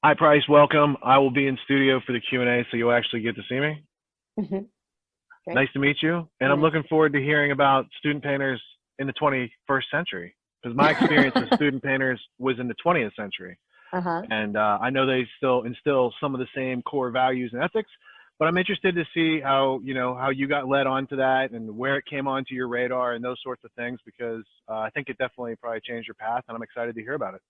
Hi, Price. Welcome. I will be in studio for the Q&A, so you'll actually get to see me. Hmm. Great. Nice to meet you. And I'm Nice. looking forward to hearing about student painters in the 21st century, because my experience as student painters was in the 20th century. Uh-huh. And I know they still instill some of the same core values and ethics, but I'm interested to see how you got led onto that and where it came onto your radar and those sorts of things, because I think it definitely probably changed your path, and I'm excited to hear about it.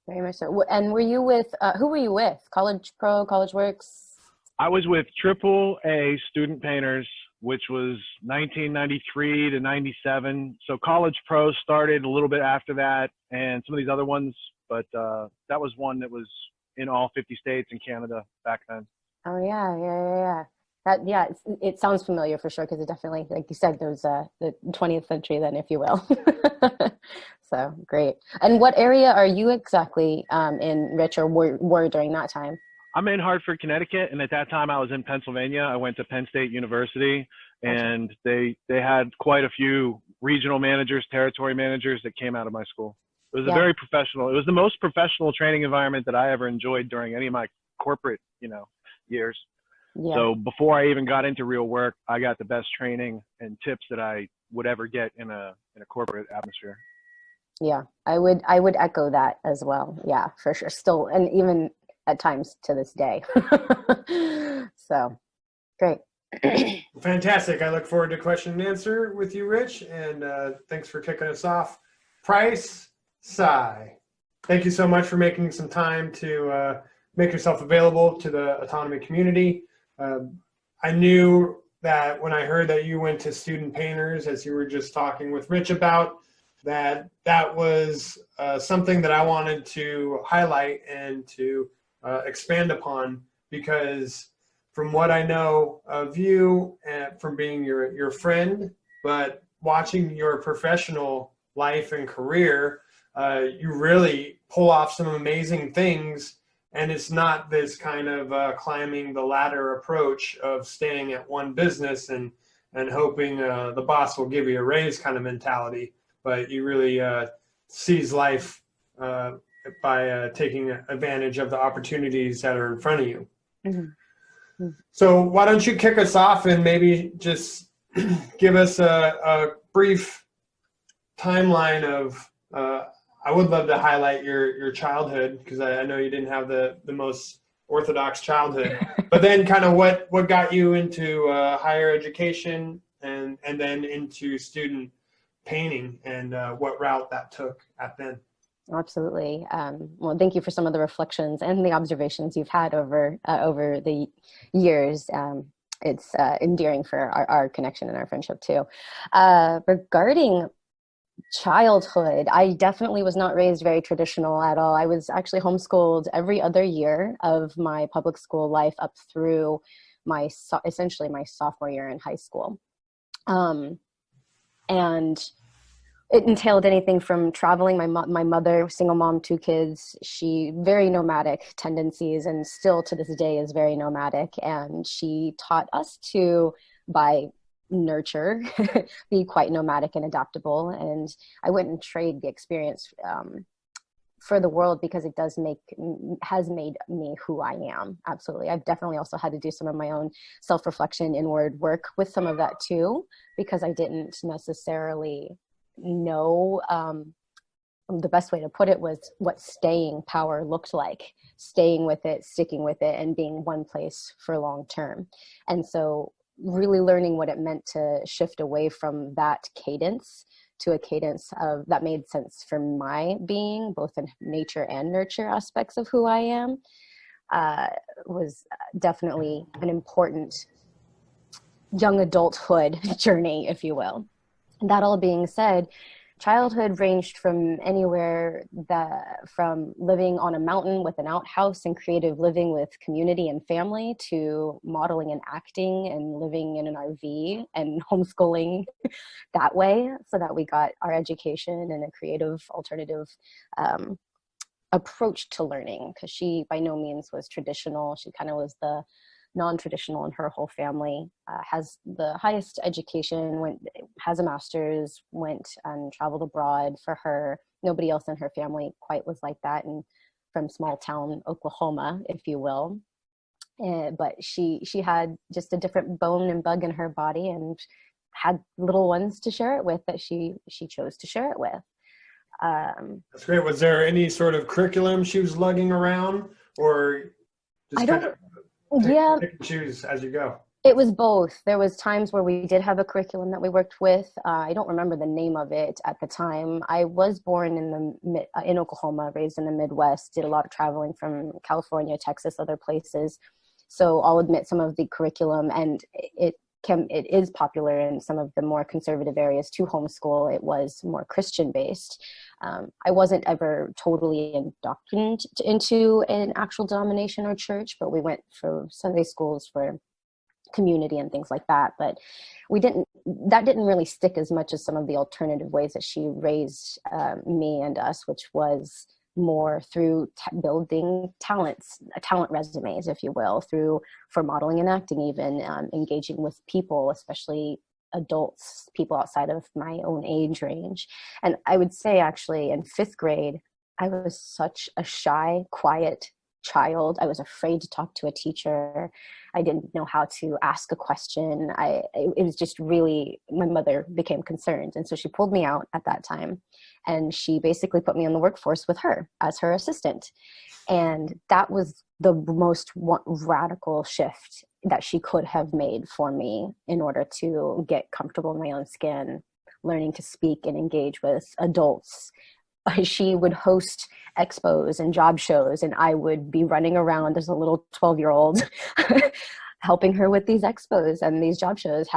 Very much so. And were you with, who were you with? College Pro, College Works? I was with Triple A Student Painters, which was 1993 to 97. So College Pro started a little bit after that, and some of these other ones, but that was one that was in all 50 states and Canada back then. Oh yeah, yeah. That yeah, it sounds familiar for sure because it definitely, like you said, there's the 20th century then, if you will. So great. And what area are you exactly in, Rich, or were during that time? I'm in Hartford, Connecticut, and at that time I was in Pennsylvania. I went to Penn State University, Gotcha. and they had quite a few regional managers, territory managers that came out of my school. It was a Yeah, very professional. It was the most professional training environment that I ever enjoyed during any of my corporate, years. yeah. So before I even got into real work, I got the best training and tips that I would ever get in a corporate atmosphere. Yeah, I would echo that as well. Yeah, for sure. Still, and even at times to this day. So great. Fantastic. I look forward to question and answer with you, Rich, and thanks for kicking us off. Price, Tsai. Thank you so much for making some time to make yourself available to the autonomy community. I knew that when I heard that you went to student painters, as you were just talking with Rich about, that was something that I wanted to highlight and to expand upon, because from what I know of you and from being your friend, but watching your professional life and career, you really pull off some amazing things. And it's not this kind of climbing the ladder approach of staying at one business and hoping the boss will give you a raise kind of mentality. But you really seize life by taking advantage of the opportunities that are in front of you. Mhm. So why don't you kick us off and maybe just give us a brief timeline of, I would love to highlight your childhood, because I know you didn't have the most orthodox childhood, but then kind of what got you into higher education and then into student painting, and what route that took at then. Absolutely. Well, thank you for some of the reflections and the observations you've had over the years. It's endearing for our connection and our friendship too. Regarding childhood, I definitely was not raised very traditional at all. I was actually homeschooled every other year of my public school life up through essentially my sophomore year in high school. And it entailed anything from traveling. My mother, single mom, two kids, she very nomadic tendencies, and still to this day is very nomadic. And she taught us to, by nurture, be quite nomadic and adaptable. And I wouldn't trade the experience for the world, because it has made me who I am. Absolutely. I've definitely also had to do some of my own self-reflection, inward work with some of that too, because I didn't necessarily know, the best way to put it was what staying power looked like, staying with it, sticking with it, and being one place for long term. And so really learning what it meant to shift away from that cadence to a cadence of that made sense for my being, both in nature and nurture aspects of who I am, was definitely an important young adulthood journey, if you will. That all being said, childhood ranged from anywhere from living on a mountain with an outhouse and creative living with community and family, to modeling and acting and living in an RV and homeschooling that way, so that we got our education in a creative alternative approach to learning, because she by no means was traditional. She kind of was the non-traditional in her whole family, has the highest education, has a master's, went and traveled abroad. For her, nobody else in her family quite was like that. And from small town Oklahoma, if you will. But she had just a different bone and bug in her body, and had little ones to share it with that she chose to share it with. That's great. Was there any sort of curriculum she was lugging around, or just kind of pick and choose as you go? It was both. There was times where we did have a curriculum that we worked with. I don't remember the name of it at the time. I was born in Oklahoma, raised in the Midwest, did a lot of traveling from California, Texas, other places. So I'll admit some of the curriculum, and it is popular in some of the more conservative areas to homeschool. It was more Christian based. I wasn't ever totally indoctrinated into an actual denomination or church, but we went for Sunday schools for community and things like that. But that didn't really stick as much as some of the alternative ways that she raised me and us, which was more through building talent resumes, if you will, for modeling and acting, even engaging with people, especially adults, people outside of my own age range. And I would say actually in 5th grade, I was such a shy, quiet child. I was afraid to talk to a teacher. I didn't know how to ask a question. It was just really, my mother became concerned. And so she pulled me out at that time, and she basically put me in the workforce with her as her assistant. And that was the most radical shift that she could have made for me in order to get comfortable in my own skin, learning to speak and engage with adults. She would host expos and job shows, and I would be running around as a little 12-year-old helping her with these expos and these job shows,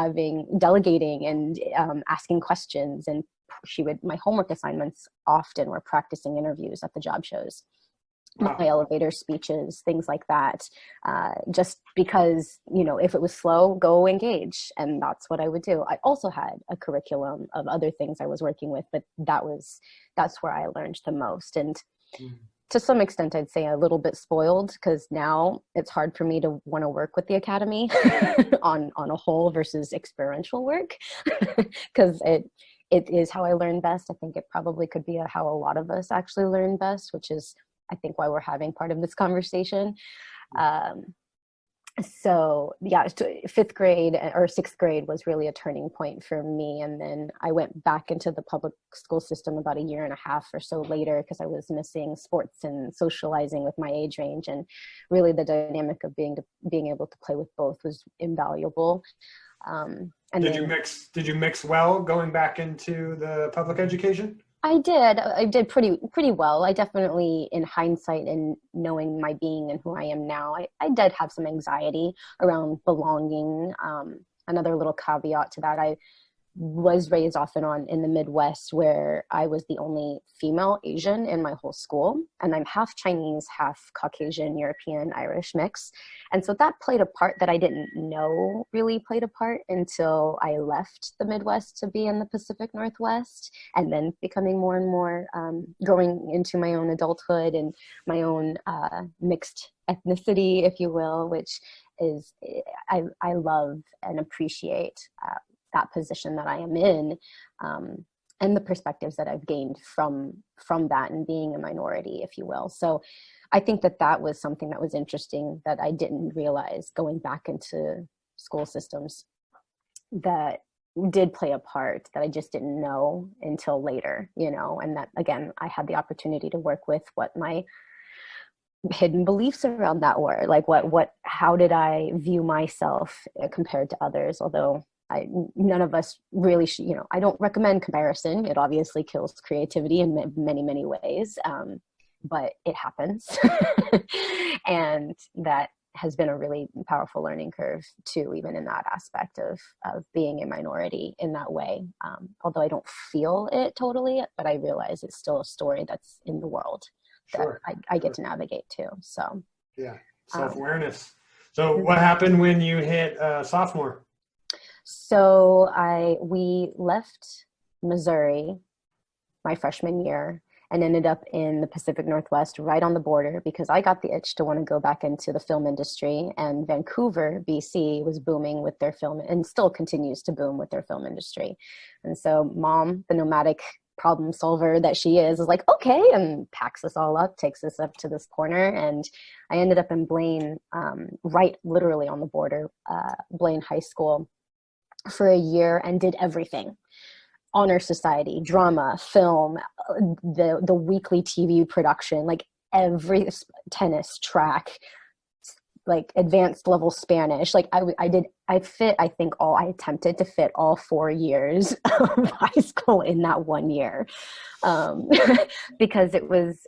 delegating and asking questions. And my homework assignments often were practicing interviews at the job shows. Wow. My elevator speeches, things like that, just because, if it was slow, go engage. And that's what I would do. I also had a curriculum of other things I was working with, but that's where I learned the most. And to some extent, I'd say a little bit spoiled, because now it's hard for me to want to work with the academy on a whole versus experiential work, because it is how I learn best. I think it probably could be how a lot of us actually learn best, which is, I think, why we're having part of this conversation. So yeah, 5th grade or 6th grade was really a turning point for me. And then I went back into the public school system about a year and a half or so later, because I was missing sports and socializing with my age range. And really the dynamic of being able to play with both was invaluable. And did you mix well going back into the public education? I did pretty well. I definitely, in hindsight and knowing my being and who I am now, I did have some anxiety around belonging. Another little caveat to that, I was raised off and on in the Midwest, where I was the only female Asian in my whole school. And I'm half Chinese, half Caucasian, European, Irish mix. And so that played a part that I didn't know really played a part until I left the Midwest to be in the Pacific Northwest, and then becoming more and more, growing into my own adulthood and my own mixed ethnicity, if you will, which is, I love and appreciate that position that I am in, and the perspectives that I've gained from that and being a minority, if you will. So I think that was something that was interesting that I didn't realize going back into school systems, that did play a part that I just didn't know until later, and that, again, I had the opportunity to work with what my hidden beliefs around that were, like how did I view myself compared to others, although none of us really should, I don't recommend comparison. It obviously kills creativity in many, many ways, but it happens. And that has been a really powerful learning curve too, even in that aspect of being a minority in that way. Although I don't feel it totally, but I realize it's still a story that's in the world that I get to navigate too. So yeah, self-awareness. So what happened when you hit sophomore? So we left Missouri my freshman year and ended up in the Pacific Northwest, right on the border, because I got the itch to want to go back into the film industry, and Vancouver, BC was booming with their film, and still continues to boom with their film industry. And so Mom, the nomadic problem solver that she is like, okay, and packs us all up, takes us up to this corner. And I ended up in Blaine, right literally on the border, Blaine High School for a year, and did everything. Honor Society, drama, film, the weekly TV production, like every tennis, track, like advanced level Spanish. Like I attempted to fit all 4 years of high school in that 1 year. Because it was,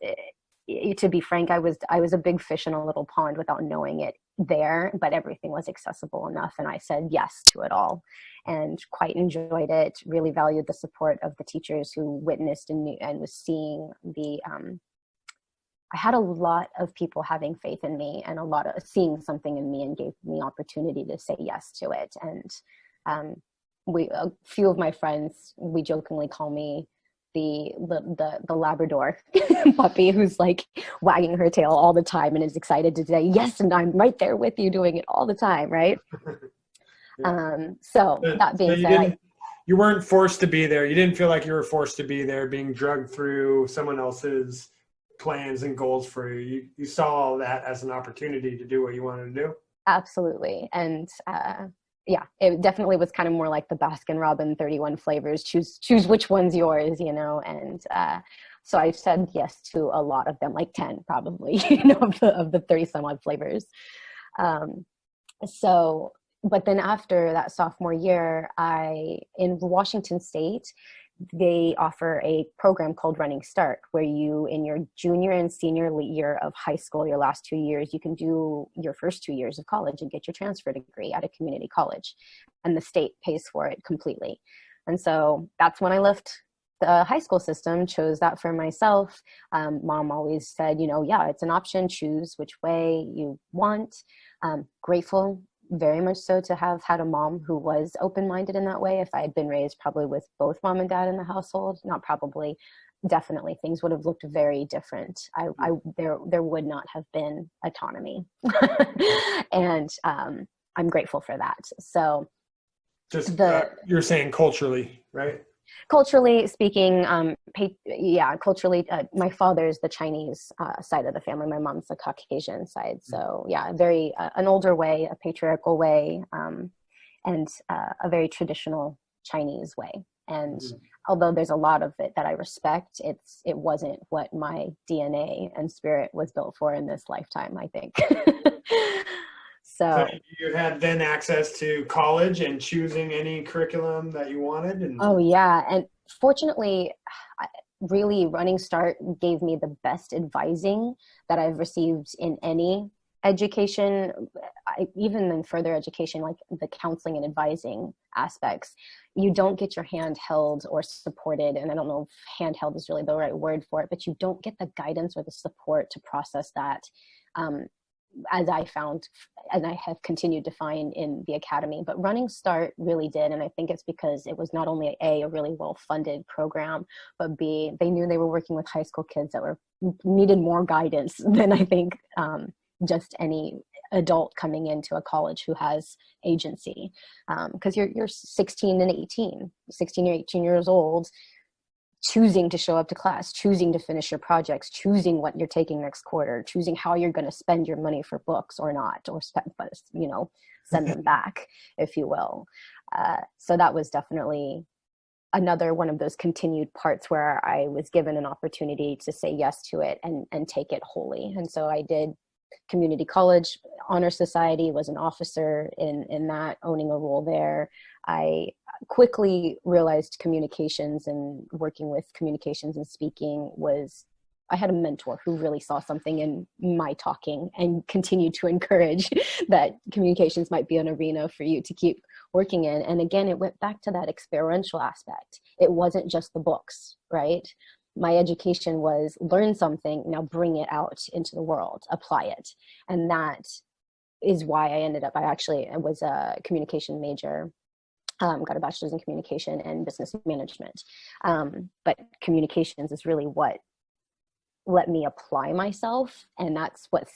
to be frank, I was a big fish in a little pond without knowing it there, but everything was accessible enough. And I said yes to it all and quite enjoyed it, really valued the support of the teachers who witnessed and knew, and was seeing I had a lot of people having faith in me and a lot of seeing something in me, and gave me opportunity to say yes to it. And a few of my friends, we jokingly call me the Labrador puppy who's like wagging her tail all the time and is excited to say yes, and I'm right there with you doing it all the time, right? So that being said, you weren't forced to be there. You didn't feel like you were forced to be there, being drugged through someone else's plans and goals for you. You saw all that as an opportunity to do what you wanted to do. Absolutely. And yeah, it definitely was kind of more like the Baskin Robbins 31 flavors, choose which one's yours, you know. And so I said yes to a lot of them, like 10 probably, you know, of the 30 some odd flavors. So, but then after that sophomore year, in Washington State, they offer a program called Running Start, where you, in your junior and senior year of high school, your last 2 years, you can do your first 2 years of college and get your transfer degree at a community college, and the state pays for it completely. And so that's when I left the high school system, chose that for myself. Mom always said, you know, yeah, it's an option, choose which way you want. Grateful very much so to have had a mom who was open-minded in that way. If I had been raised probably with both mom and dad in the household, not probably, definitely things would have looked very different. There would not have been autonomy. And I'm grateful for that. So just you're saying culturally, right? Culturally speaking, culturally, my father's the Chinese side of the family. My mom's the Caucasian side. So yeah, very an older way, a patriarchal way, and a very traditional Chinese way. And although there's a lot of it that I respect, it wasn't what my DNA and spirit was built for in this lifetime, I think. So you had then access to college and choosing any curriculum that you wanted. Oh yeah. And fortunately, really Running Start gave me the best advising that I've received in any education, even in further education, like the counseling and advising aspects. You don't get your hand held or supported. And I don't know if handheld is really the right word for it, but you don't get the guidance or the support to process that. As I found, and I have continued to find in the academy, but Running Start really did. And I think it's because it was not only a really well-funded program, but B, they knew they were working with high school kids that needed more guidance than I think just any adult coming into a college who has agency. Because you're 16 or 18 years old, choosing to show up to class, choosing to finish your projects, choosing what you're taking next quarter, choosing how you're going to spend your money for books or not, or send them back, if you will. So that was definitely another one of those continued parts where I was given an opportunity to say yes to it and take it wholly. And so I did community college, honor society, was an officer in that, owning a role there. I quickly realized communications and working with communications and speaking I had a mentor who really saw something in my talking and continued to encourage that communications might be an arena for you to keep working in. And again, it went back to that experiential aspect. It wasn't just the books, right? My education was learn something, now bring it out into the world, apply it. And that is why I was a communication major. Got a bachelor's in communication and business management. But communications is really what let me apply myself. And that's what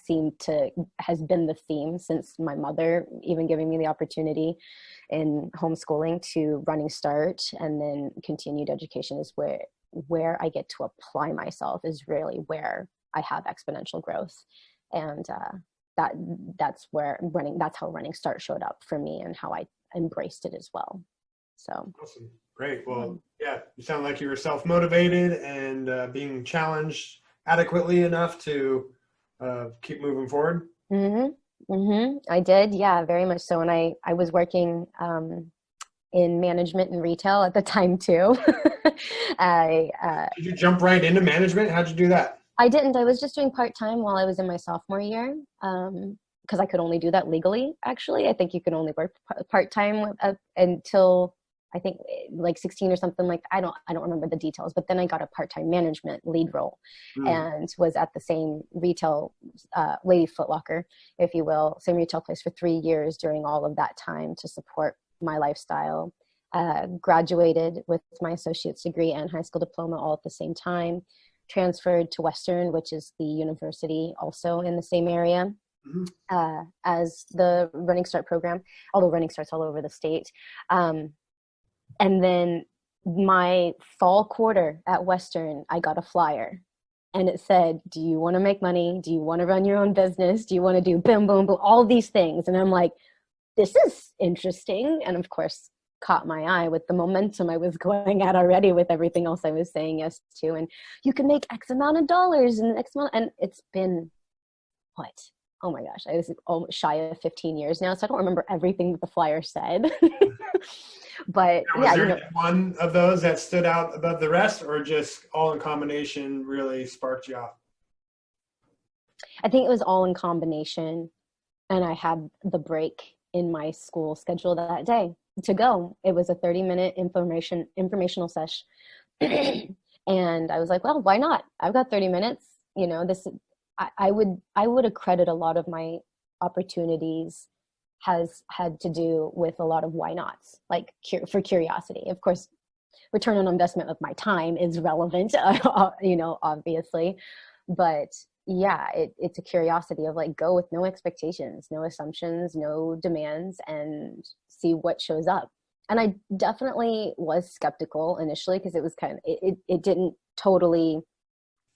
has been the theme since my mother even giving me the opportunity in homeschooling to Running Start, and then continued education is where where I get to apply myself is really where I have exponential growth. And that's how Running Start showed up for me and how I embraced it as well. So awesome. Great. Well, yeah, you sound like you were self-motivated and being challenged adequately enough to keep moving forward. I did. Yeah, very much so. And I was working in management and retail at the time too. Did you jump right into management? How'd you do that? I didn't. I was just doing part-time while I was in my sophomore year, because I could only do that legally, actually. I think you can only work part-time until I think like 16 or something like that. I don't remember the details, but then I got a part-time management lead role and was at the same retail, Lady Foot Locker, if you will, same retail place for 3 years during all of that time to support my lifestyle. Graduated with my associate's degree and high school diploma all at the same time. Transferred to Western, which is the university also in the same area as the Running Start program, although Running Start's all over the state. And then my fall quarter at Western, I got a flyer and it said, do you want to make money? Do you want to run your own business? Do you want to do boom, boom, boom, all these things? And I'm like, this is interesting. And of course, caught my eye with the momentum I was going at already with everything else I was saying yes to. And you can make X amount of dollars and X amount. And it's been, what? Oh my gosh, I was almost shy of 15 years now. So I don't remember everything that the flyer said. But was there one of those that stood out above the rest, or just all in combination really sparked you off? I think it was all in combination. And I had the break in my school schedule that day to go. It was a 30-minute informational session. And I was like, well, why not? I've got 30 minutes. I would accredit a lot of my opportunities has had to do with a lot of why nots, like for curiosity. Of course, return on investment of my time is relevant, obviously. But yeah, it's a curiosity of like, go with no expectations, no assumptions, no demands, and see what shows up. And I definitely was skeptical initially because it was it didn't totally,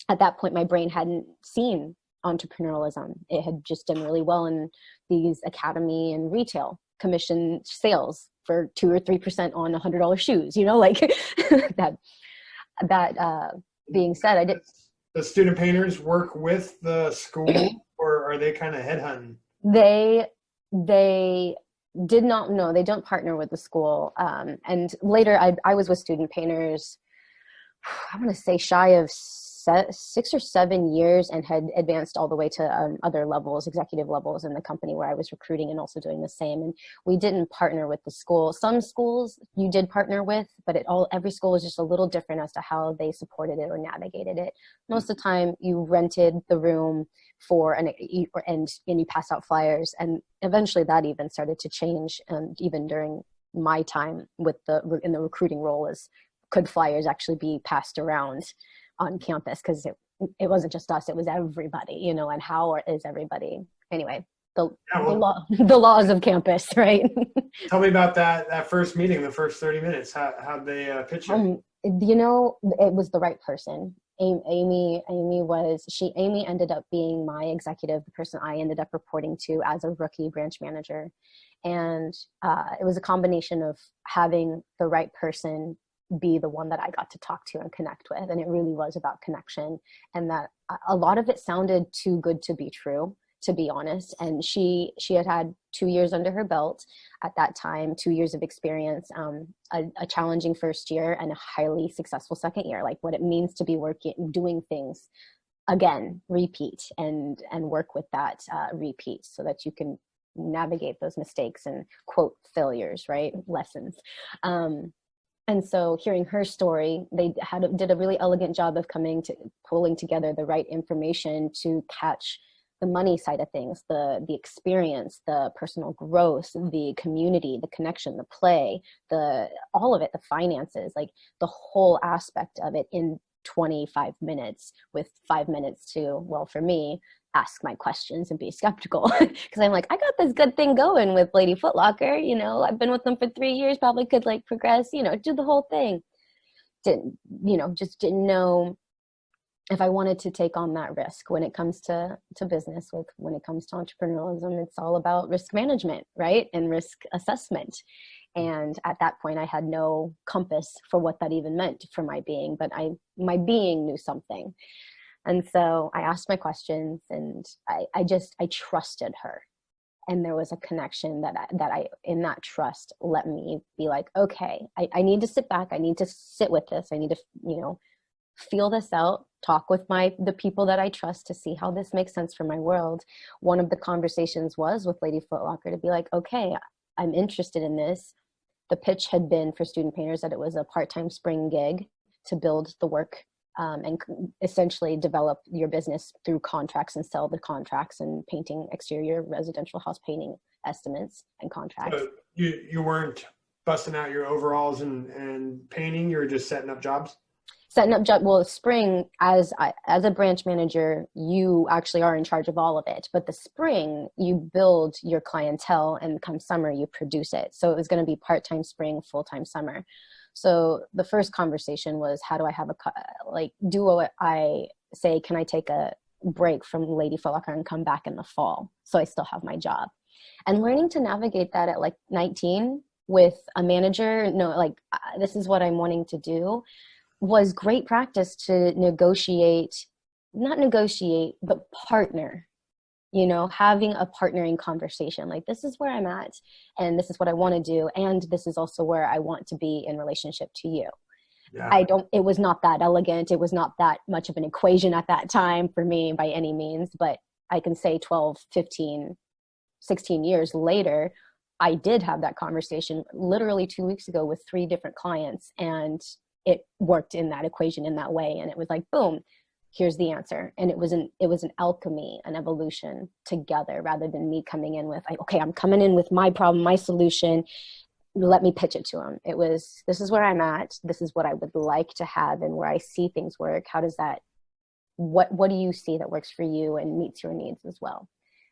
at that point, my brain hadn't seen entrepreneurialism. It had just done really well in these academy and retail commission sales for 2 or 3% on $100 shoes, like that being said, I did. The student painters work with the school, or are they kind of headhunting? They did not know. They don't partner with the school. And later I was with student painters, I want to say shy of 6 or 7 years, and had advanced all the way to other levels, executive levels in the company where I was recruiting and also doing the same. And we didn't partner with the school. Some schools you did partner with, but every school was just a little different as to how they supported it or navigated it. Most of the time you rented the room and you pass out flyers. And eventually that even started to change. And even during my time in the recruiting role, could flyers actually be passed around on campus, because it wasn't just us, it was everybody, and how is everybody anyway, the laws of campus, right? Tell me about that first meeting, the first 30 minutes. How'd they pitch you? It was the right person. Amy ended up being my executive, the person I ended up reporting to as a rookie branch manager. And it was a combination of having the right person be the one that I got to talk to and connect with. And it really was about connection, and that a lot of it sounded too good to be true, to be honest. And she had 2 years under her belt at that time, 2 years of experience, a challenging first year and a highly successful second year, like what it means to be doing things again, repeat, and work with that repeat so that you can navigate those mistakes and quote failures, right? Lessons. And so hearing her story, they did a really elegant job of pulling together the right information to catch the money side of things, the experience, the personal growth, the community, the connection, the play, all of it, the finances, like the whole aspect of it in 25 minutes, with 5 minutes to, well, for me, ask my questions and be skeptical, because I'm like, I got this good thing going with Lady Foot Locker, I've been with them for 3 years, probably could progress, do the whole thing. just didn't know if I wanted to take on that risk. When it comes to business, when it comes to entrepreneurialism, it's all about risk management, right? And risk assessment. And at that point, I had no compass for what that even meant for my being, but my being knew something. And so I asked my questions, and I trusted her. And there was a connection that I in that trust let me be like, okay, I need to sit back. I need to sit with this. I need to, feel this out, talk with the people that I trust to see how this makes sense for my world. One of the conversations was with Lady Footlocker to be like, okay, I'm interested in this. The pitch had been for student painters that it was a part-time spring gig to build the work and essentially develop your business through contracts and sell the contracts and painting exterior residential house painting estimates and contracts. So you weren't busting out your overalls and painting, you were just setting up jobs? Setting up job. Well, spring, as a branch manager, you actually are in charge of all of it. But the spring, you build your clientele, and come summer, you produce it. So it was going to be part-time spring, full-time summer. So the first conversation was, how do I have do I say, can I take a break from Lady Footlocker and come back in the fall so I still have my job? And learning to navigate that at 19 with a manager, this is what I'm wanting to do, was great practice to not negotiate, but partner, having a partnering conversation. Like, this is where I'm at, and this is what I want to do. And this is also where I want to be in relationship to you. Yeah. It was not that elegant. It was not that much of an equation at that time for me by any means, but I can say 12, 15, 16 years later, I did have that conversation literally 2 weeks ago with 3 different clients, and it worked in that equation in that way. And it was like, boom, here's the answer. And it was an alchemy, an evolution together, rather than me coming in with okay, I'm coming in with my problem, my solution. Let me pitch it to them. It was, this is where I'm at. This is what I would like to have and where I see things work. How does that, what do you see that works for you and meets your needs as well?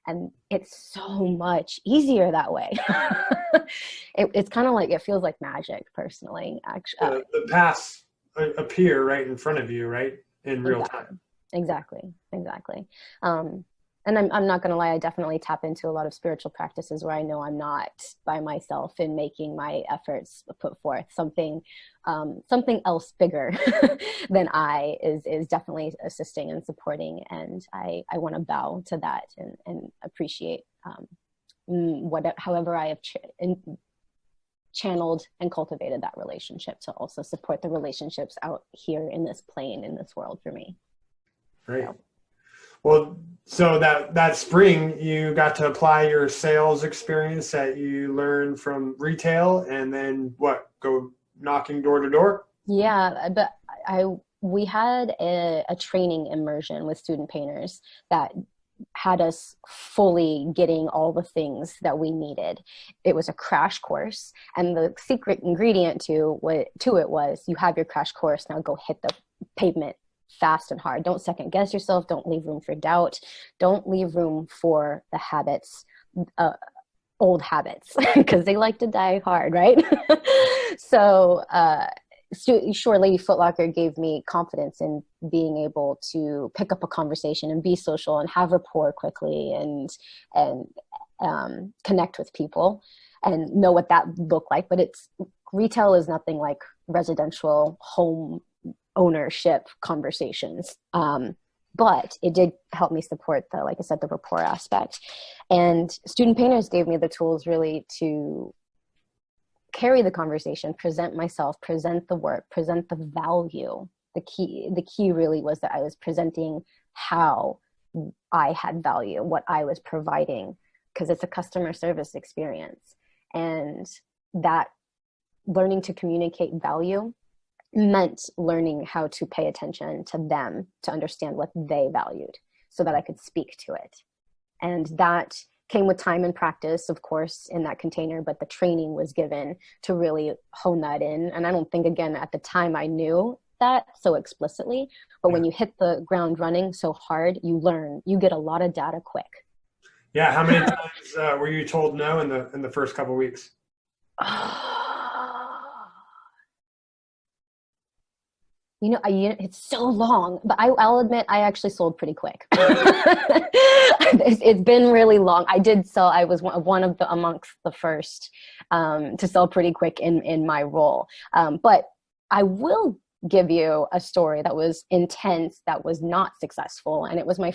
And it's so much easier that way. It's kind of like, it feels like magic personally, actually. The paths appear right in front of you, right? In real time. Exactly. And I'm not going to lie, I definitely tap into a lot of spiritual practices where I know I'm not by myself in making my efforts put forth. Something else bigger than I is definitely assisting and supporting. And I want to bow to that and appreciate however I have channeled and cultivated that relationship to also support the relationships out here in this plane, in this world for me. Great. Well, so that spring you got to apply your sales experience that you learned from retail, and then go knocking door to door? Yeah, but we had a training immersion with student painters that had us fully getting all the things that we needed. It was a crash course, and the secret ingredient to it was, you have your crash course, now go hit the pavement fast and hard. Don't second guess yourself. Don't leave room for doubt. Don't leave room for the habits, old habits, because they like to die hard, right? So sure, Lady Footlocker gave me confidence in being able to pick up a conversation and be social and have rapport quickly and connect with people and know what that looked like. But retail is nothing like residential home ownership conversations. But it did help me support like I said, the rapport aspect. And student painters gave me the tools really to carry the conversation, present myself, present the work, present the value. The key really was that I was presenting how I had value, what I was providing, because it's a customer service experience. And that learning to communicate value meant learning how to pay attention to them, to understand what they valued so that I could speak to it. And that came with time and practice, of course, in that container, but the training was given to really hone that in. And I don't think, again, at the time I knew that so explicitly, but when you hit the ground running so hard, you learn, you get a lot of data quick. Yeah. How many times were you told no in the first couple of weeks? It's so long, but I'll admit I actually sold pretty quick. It's been really long. I did sell. I was one of the amongst the first to sell pretty quick in my role. But I will give you a story that was intense, that was not successful, and it was I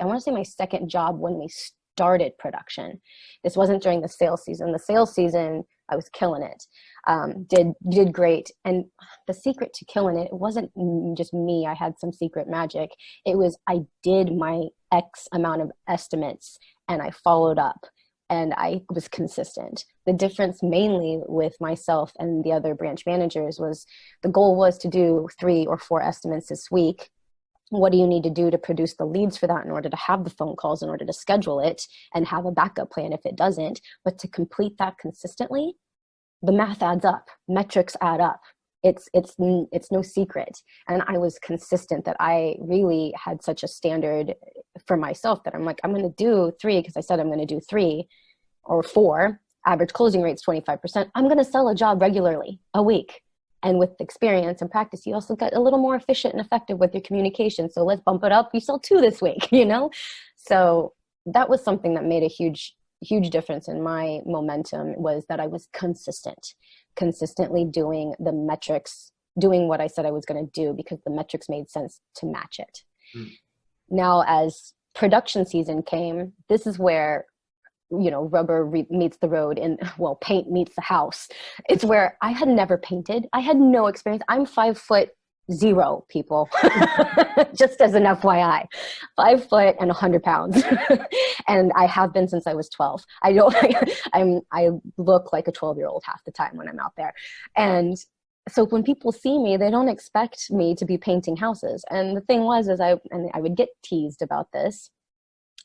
want to say my second job when we started production. This wasn't during the sales season. The sales season, I was killing it. Did great. And the secret to killing it wasn't just me. I had some secret magic. It was, I did my X amount of estimates and I followed up and I was consistent. The difference mainly with myself and the other branch managers was the goal was to do 3 or 4 estimates this week. What do you need to do to produce the leads for that in order to have the phone calls, in order to schedule it and have a backup plan if it doesn't? But to complete that consistently, the math adds up, metrics add up. It's no secret. And I was consistent that I really had such a standard for myself that I'm like, I'm going to do 3 because I said I'm going to do 3 or 4. Average closing rate's 25%. I'm going to sell a job regularly a week. And with experience and practice, you also get a little more efficient and effective with your communication. So let's bump it up. You sell 2 this week, So that was something that made a huge difference in my momentum, was that I was consistently doing the metrics, doing what I said I was going to do because the metrics made sense to match it. Now, as production season came, this is where rubber meets the road and paint meets the house. It's where I had never painted. I had no experience. I'm 5'0", people, just as an FYI, 5 foot and 100 pounds. And I have been since I was 12. I look like a 12-year-old half the time when I'm out there. And so when people see me, they don't expect me to be painting houses. And the thing was, I would get teased about this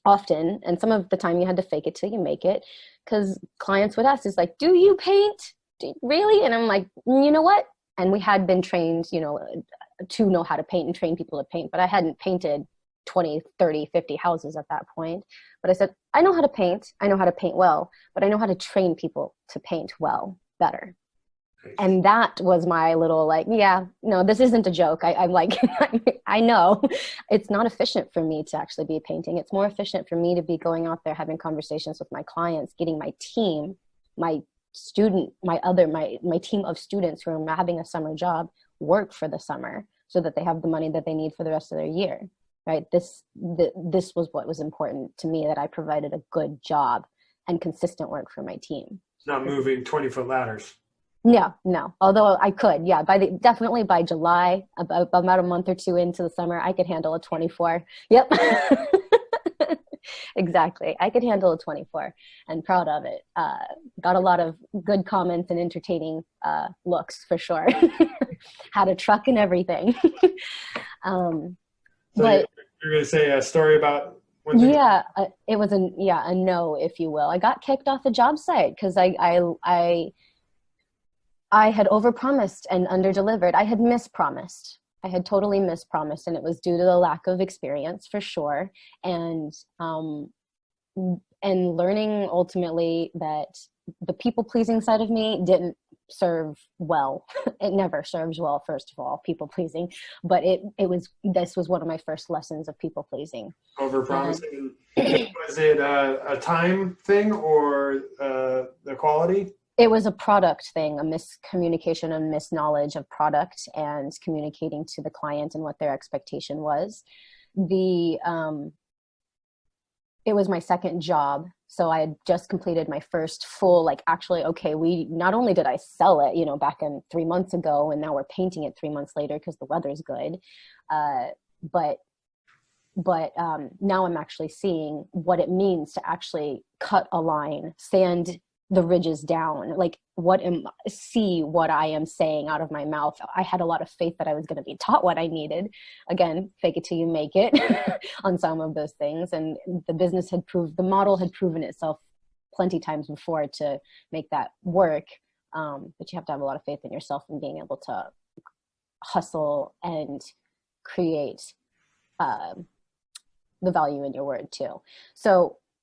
often, and some of the time you had to fake it till you make it, because clients would ask, "Is like, do you paint? Really?" And I'm like, you know what? And we had been trained, to know how to paint and train people to paint, but I hadn't painted 20, 30, 50 houses at that point. But I said, I know how to paint. I know how to paint well, but I know how to train people to paint well, better. And that was my little this isn't a joke. I'm like, I know it's not efficient for me to actually be painting. It's more efficient for me to be going out there, having conversations with my clients, getting my team, my team of students who are having a summer job work for the summer so that they have the money that they need for the rest of their year, right? This was what was important to me, that I provided a good job and consistent work for my team. It's not moving 20-foot ladders. No. Although I could, definitely by July, about a month or 2 into the summer, I could handle a 24. Yep. Exactly. I could handle a 24 and proud of it. Got a lot of good comments and entertaining looks for sure. Had a truck and everything. So but you're going to say a story about when it was a no, if you will. I got kicked off the job site because I had overpromised and underdelivered. I had mispromised. I had totally mispromised, and it was due to the lack of experience for sure. And learning ultimately that the people-pleasing side of me didn't serve well. It never serves well, first of all, people-pleasing. But this was one of my first lessons of people-pleasing. Overpromising. Was it a time thing or the quality? It was a product thing, a miscommunication and misknowledge of product and communicating to the client and what their expectation was. It was my second job. So I had just completed my first full, not only did I sell it, back in 3 months ago, and now we're painting it 3 months later because the weather's good. But now I'm actually seeing what it means to actually cut a line, sand the ridges down, see what I am saying out of my mouth. I had a lot of faith that I was going to be taught what I needed. Again, fake it till you make it on some of those things. And the model had proven itself plenty times before to make that work. But you have to have a lot of faith in yourself and being able to hustle and create the value in your word too.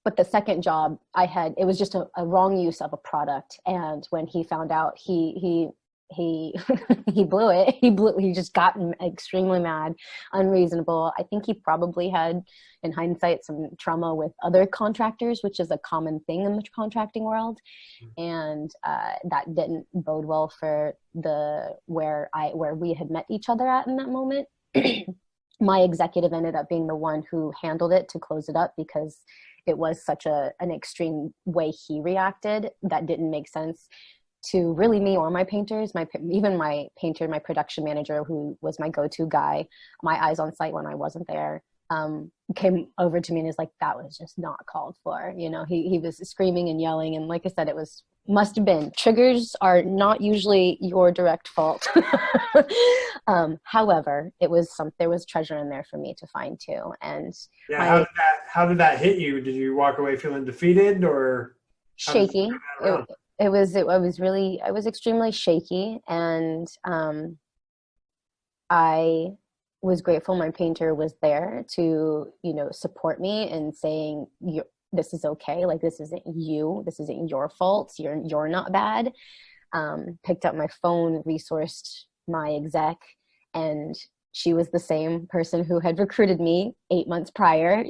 But the second job it was just a wrong use of a product. And when he found out, he he he blew it. He just got extremely mad, unreasonable. I think he probably had, in hindsight, some trauma with other contractors, which is a common thing in the contracting world. And that didn't bode well for where we had met each other at in that moment. My executive ended up being the one who handled it to close it up, because it was such an extreme way he reacted that didn't make sense to really me or my painters. Even my painter, my production manager, who was my go-to guy, my eyes on site when I wasn't there, came over to me and is like, that was just not called for. You know, he was screaming and yelling, and like I said, must have been. Triggers are not usually your direct fault. However, there was treasure in there for me to find too. And yeah, how did that hit you? Did you walk away feeling defeated or shaky? I was extremely shaky, and I was grateful my painter was there to, support me and saying, this is okay. Like, this isn't you. This isn't your fault. You're not bad. Picked up my phone, resourced my exec, and she was the same person who had recruited me 8 months prior,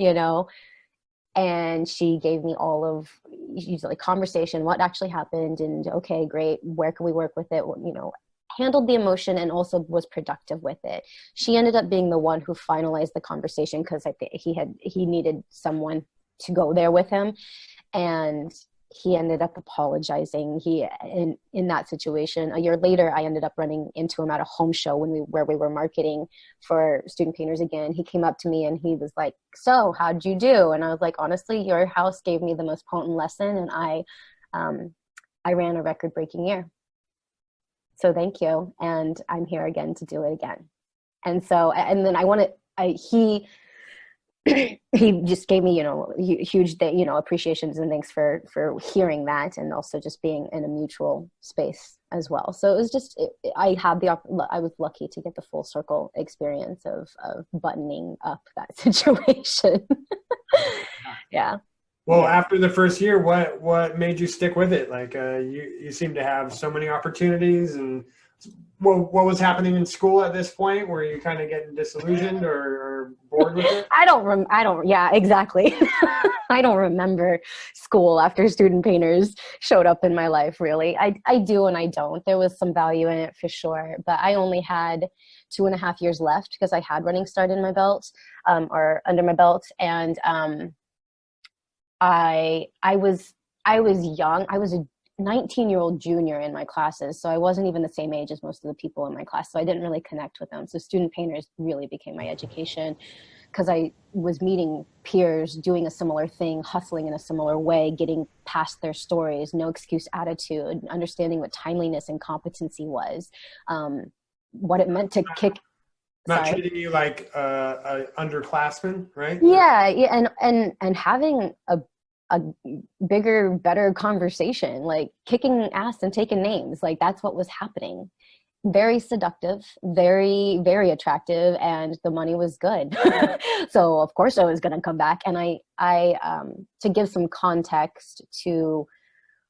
and she gave me all of usually conversation, what actually happened, and okay, great, where can we work with it? Handled the emotion and also was productive with it. She ended up being the one who finalized the conversation, because I think he needed someone to go there with him, and he ended up apologizing. In that situation, a year later, I ended up running into him at a home show where we were marketing for student painters again. He came up to me and he was like, so how'd you do? And I was like, honestly, your house gave me the most potent lesson, and I ran a record-breaking year. So thank you. And I'm here again to do it again. And so, and then he just gave me, huge, appreciations and thanks for hearing that, and also just being in a mutual space as well. So it was just, I was lucky to get the full circle experience of buttoning up that situation. Yeah. Well, after the first year, what made you stick with it? Like, you seem to have so many opportunities, and what was happening in school at this point? Were you kind of getting disillusioned or bored with it? Yeah, exactly. I don't remember school after student painters showed up in my life, really. I do and I don't. There was some value in it for sure, but I only had 2.5 years left because I had running start in my belt, or under my belt, and I was young. I was a 19-year-old junior in my classes, so I wasn't even the same age as most of the people in my class, so I didn't really connect with them. So student painters really became my education, because I was meeting peers doing a similar thing, hustling in a similar way, getting past their stories, no excuse attitude, understanding what timeliness and competency was, what it meant to kick. Not treating you like a underclassman, right? Yeah, and having a bigger, better conversation, like kicking ass and taking names. Like, that's what was happening. Very seductive, very, very attractive, and the money was good. So of course I was going to come back. And I to give some context to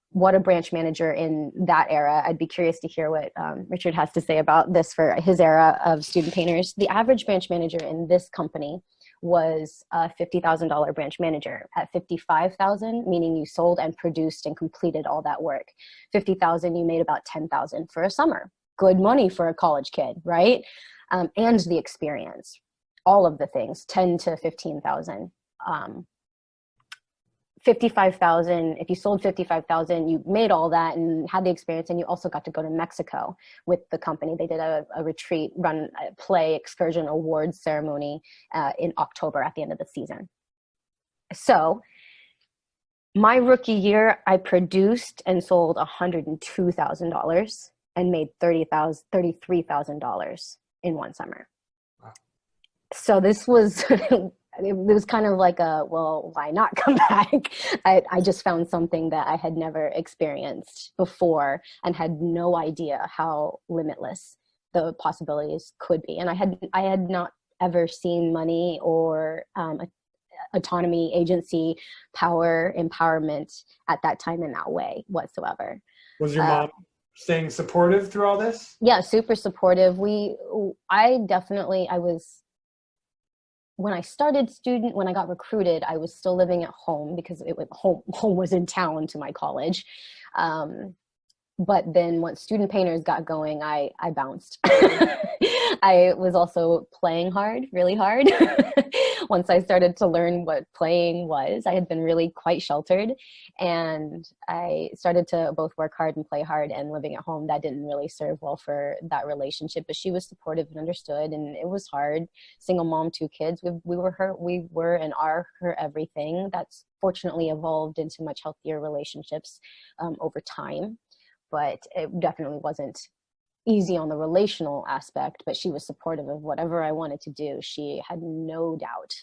what a branch manager in that era, I'd be curious to hear what Richard has to say about this for his era of student painters. The average branch manager in this company was a $50,000 branch manager. At $55,000, meaning you sold and produced and completed all that work. $50,000, you made about $10,000 for a summer. Good money for a college kid, right? And the experience, all of the things, 10 to 15,000. 55,000, if you sold 55,000, you made all that and had the experience, and you also got to go to Mexico with the company. They did a retreat, run a play, excursion, awards ceremony in October at the end of the season. So my rookie year, I produced and sold $102,000 and made $33,000 in one summer. Wow. So this was... It was kind of like well, why not come back? I just found something that I had never experienced before and had no idea how limitless the possibilities could be. And I had not ever seen money or autonomy, agency, power, empowerment at that time in that way whatsoever. Was your mom staying supportive through all this? Yeah, super supportive. I was, when I got recruited, I was still living at home because home was in town to my college. But then once Student Painters got going, I bounced. I was also playing hard, really hard. Once I started to learn what playing was, I had been really quite sheltered, and I started to both work hard and play hard, and living at home, that didn't really serve well for that relationship, but she was supportive and understood, and it was hard. Single mom, 2 kids. We were and are her everything. That's fortunately evolved into much healthier relationships over time. But it definitely wasn't easy on the relational aspect, but she was supportive of whatever I wanted to do. She had no doubt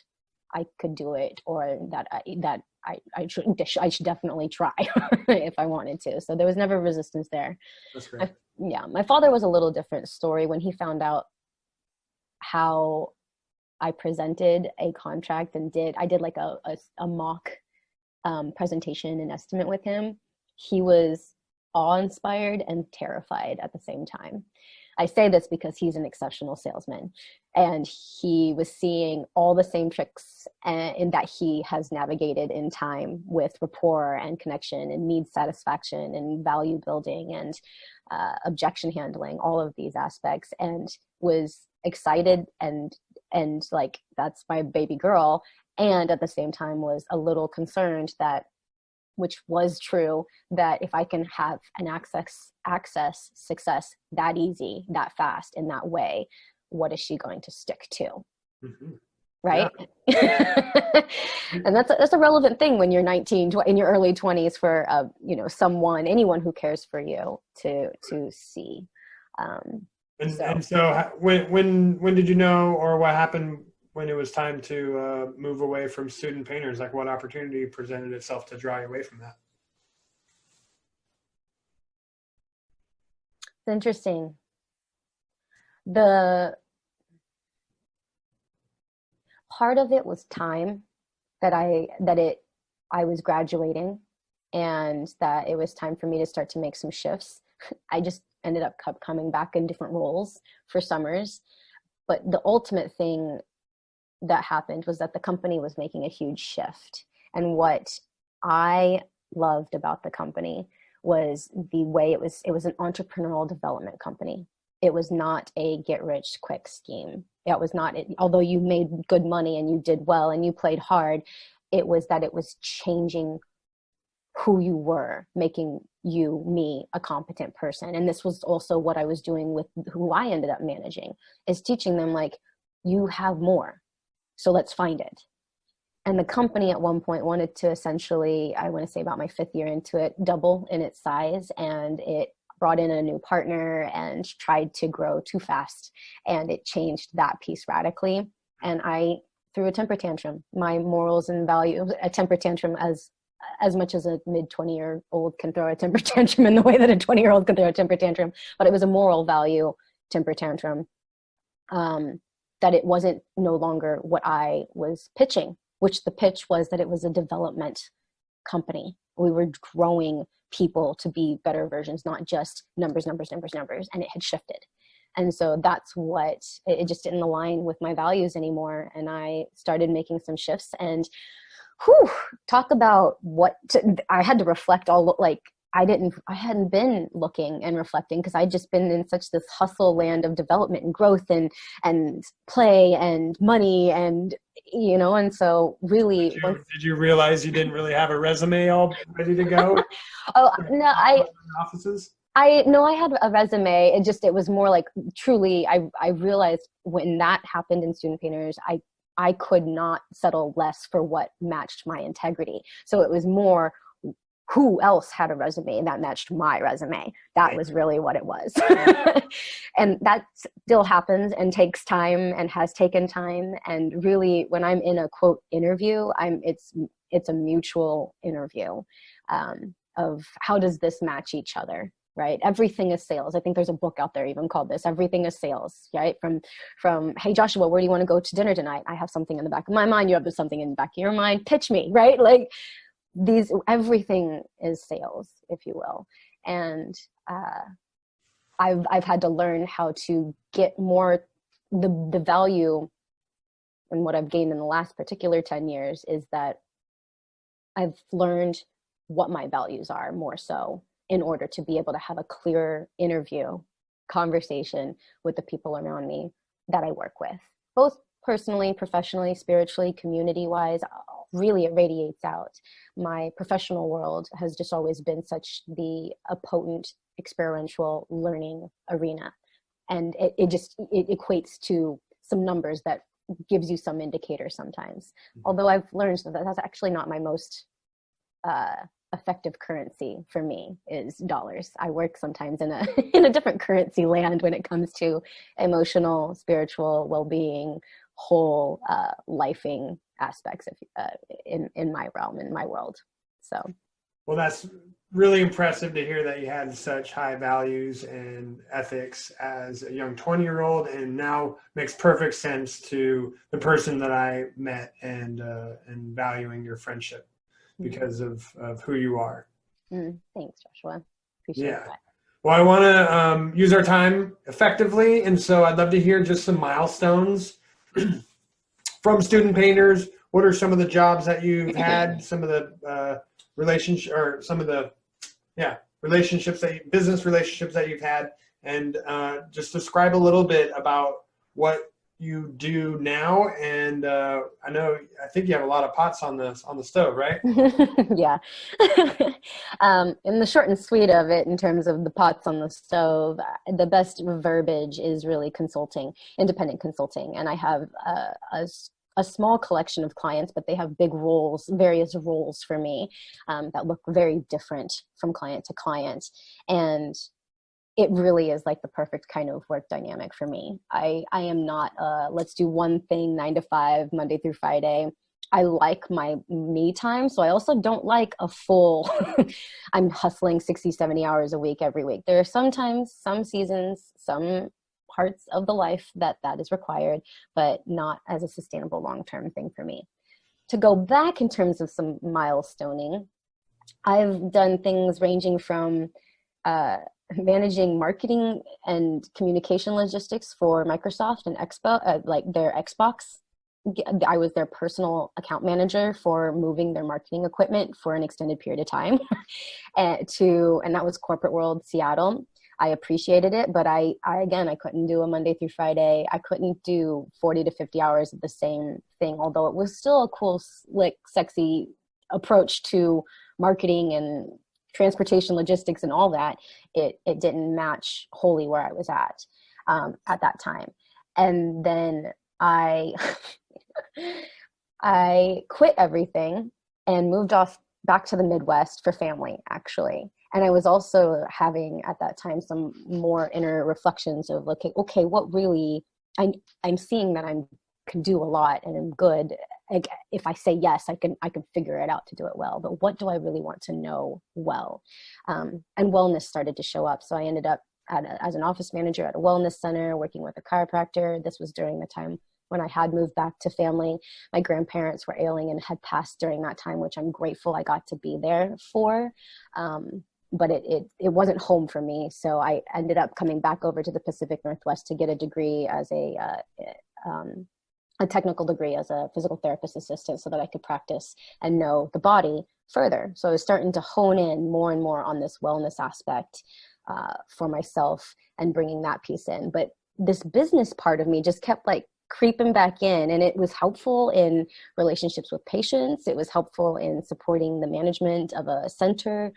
I could do it, or that I should definitely try if I wanted to. So there was never resistance there. That's great. My father was a little different story. When he found out how I presented a contract and I did like a mock presentation and estimate with him, he was awe-inspired and terrified at the same time. I say this because he's an exceptional salesman, and he was seeing all the same tricks in that he has navigated in time with rapport and connection and need satisfaction and value building and objection handling, all of these aspects, and was excited and like, that's my baby girl. And at the same time was a little concerned that, which was true, that if I can have an access success that easy, that fast, in that way, what is she going to stick to? Mm-hmm. Right? Yeah. And that's a relevant thing when you're 19, in your early 20s, for anyone who cares for you to see. So when did you know, or what happened when it was time to move away from Student Painters? Like, what opportunity presented itself to draw you away from that? It's interesting. The part of it was time, that I was graduating, and that it was time for me to start to make some shifts. I just ended up coming back in different roles for summers. But the ultimate thing that happened was that the company was making a huge shift. And what I loved about the company was the way it was an entrepreneurial development company. It was not a get rich quick scheme. It was not, although you made good money and you did well and you played hard, it was that it was changing who you were, making me, a competent person. And this was also what I was doing with who I ended up managing, is teaching them, like, you have more. So let's find it. And the company at one point wanted to essentially, I want to say about my 5th year into it, double in its size. And it brought in a new partner and tried to grow too fast. And it changed that piece radically. And I threw a temper tantrum. My morals and values, a temper tantrum as much as a mid-20-year-old can throw a temper tantrum, in the way that a 20-year-old can throw a temper tantrum. But it was a moral value temper tantrum. That it wasn't no longer what I was pitching, which the pitch was that it was a development company. We were growing people to be better versions, not just numbers, and it had shifted. And so that's what, it just didn't align with my values anymore. And I started making some shifts, and talk about I had to reflect I hadn't been looking and reflecting, because I'd just been in such this hustle land of development and growth and play and money, and and so really. Did you realize you didn't really have a resume all ready to go? Offices? I had a resume. It was more like, truly, I realized when that happened in Student Painters, I could not settle less for what matched my integrity. So it was more, who else had a resume that matched my resume? That was really what it was. And that still happens and takes time and has taken time. And really, when I'm in a quote interview, it's a mutual interview of how does this match each other, right? Everything is sales. I think there's a book out there even called this, Everything is Sales, right? From, hey, Joshua, where do you want to go to dinner tonight? I have something in the back of my mind. You have something in the back of your mind. Pitch me, right? Like, everything is sales, if you will. And I've had to learn how to get more the value, and what I've gained in the last particular 10 years is that I've learned what my values are more so in order to be able to have a clear conversation with the people around me that I work with, both personally, professionally, spiritually, community-wise. Really, it radiates out. My professional world has just always been a potent experiential learning arena. And it equates to some numbers that gives you some indicator sometimes. Although I've learned that that's actually not my most effective currency for me is dollars. I work sometimes in a in a different currency land when it comes to emotional, spiritual well-being, whole lifing aspects of in my realm, in my world. So, well, that's really impressive to hear that you had such high values and ethics as a young 20-year-old, and now makes perfect sense to the person that I met and valuing your friendship because of who you are. Thanks, Joshua. Appreciate that. Well, I want to use our time effectively, and so I'd love to hear just some milestones from student painters. What are some of the jobs that you've had? Some of the relationships business relationships that you've had, and just describe a little bit about what you do now. And I think you have a lot of pots on the stove, right? Yeah. In the short and sweet of it, in terms of the pots on the stove, the best verbiage is really consulting, independent consulting. And I have a small collection of clients, but they have big roles, various roles for me that look very different from client to client. And it really is like the perfect kind of work dynamic for me. I am not let's do one thing 9 to 5, Monday through Friday. I like my me time. So I also don't like a full, I'm hustling 60, 70 hours a week every week. There are sometimes, some seasons, some parts of the life that is required, but not as a sustainable long-term thing for me. To go back in terms of some milestoning, I've done things ranging from managing marketing and communication logistics for Microsoft and like their Xbox. I was their personal account manager for moving their marketing equipment for an extended period of time, and that was corporate world, Seattle. I appreciated it, but I couldn't do a Monday through Friday. I couldn't do 40 to 50 hours of the same thing, although it was still a cool, slick, sexy approach to marketing and transportation logistics and all that. It didn't match wholly where I was at that time. And then I quit everything and moved off back to the Midwest for family, actually. And I was also having at that time some more inner reflections of like, okay, what really, I'm seeing that I can do a lot and I'm good. Like, if I say yes, I can figure it out to do it well. But what do I really want to know well? And wellness started to show up. So I ended up as an office manager at a wellness center, working with a chiropractor. This was during the time when I had moved back to family. My grandparents were ailing and had passed during that time, which I'm grateful I got to be there for. But it wasn't home for me. So I ended up coming back over to the Pacific Northwest to get a degree as a technical degree as a physical therapist assistant so that I could practice and know the body further. So I was starting to hone in more and more on this wellness aspect for myself and bringing that piece in. But this business part of me just kept like creeping back in, and it was helpful in relationships with patients. It was helpful in supporting the management of a center,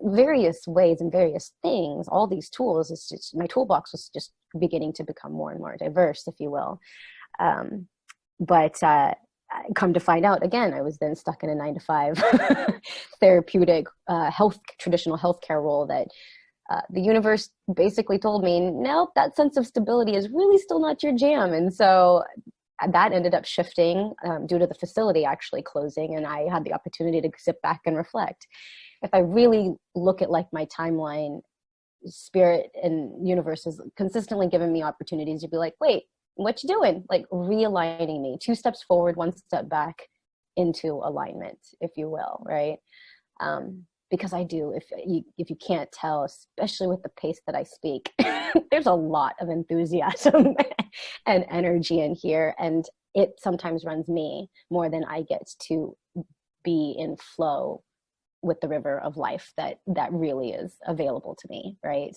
various ways and various things. All these tools, it's just, my toolbox was just beginning to become more and more diverse, if you will. But come to find out, again, I was then stuck in a 9 to 5 therapeutic traditional healthcare role that the universe basically told me, nope, that sense of stability is really still not your jam. And so that ended up shifting due to the facility actually closing, and I had the opportunity to sit back and reflect. If I really look at like my timeline, spirit and universe has consistently given me opportunities to be like, wait, what you doing? Like realigning me 2 steps forward, 1 step back into alignment, if you will, right? because I do. If you can't tell, especially with the pace that I speak, there's a lot of enthusiasm and energy in here, and it sometimes runs me more than I get to be in flow with the river of life that really is available to me, right?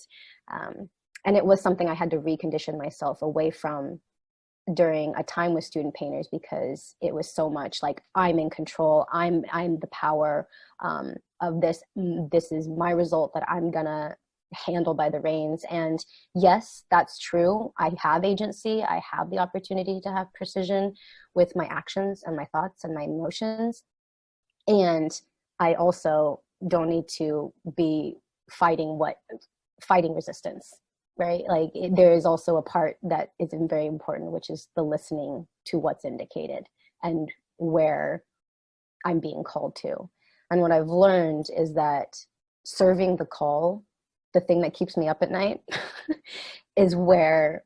And it was something I had to recondition myself away from during a time with student painters, because it was so much like, I'm in control, I'm the power of this. This is my result that I'm gonna handle by the reins. And yes, that's true. I have agency. I have the opportunity to have precision with my actions and my thoughts and my emotions. And I also don't need to be fighting resistance, right? Like there is also a part that is very important, which is the listening to what's indicated and where I'm being called to. And what I've learned is that serving the call, the thing that keeps me up at night, is when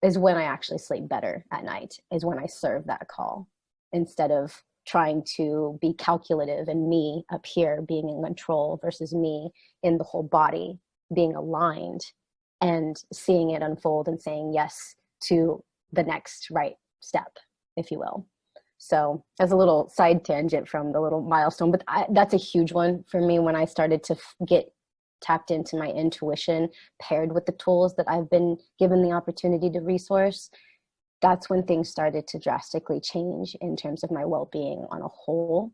I actually sleep better at night, is when I serve that call, instead of trying to be calculative and me up here being in control versus me in the whole body being aligned and seeing it unfold and saying yes to the next right step, if you will. So as a little side tangent from the little milestone, but that's a huge one for me when I started to get tapped into my intuition paired with the tools that I've been given the opportunity to resource. That's when things started to drastically change in terms of my well-being on a whole.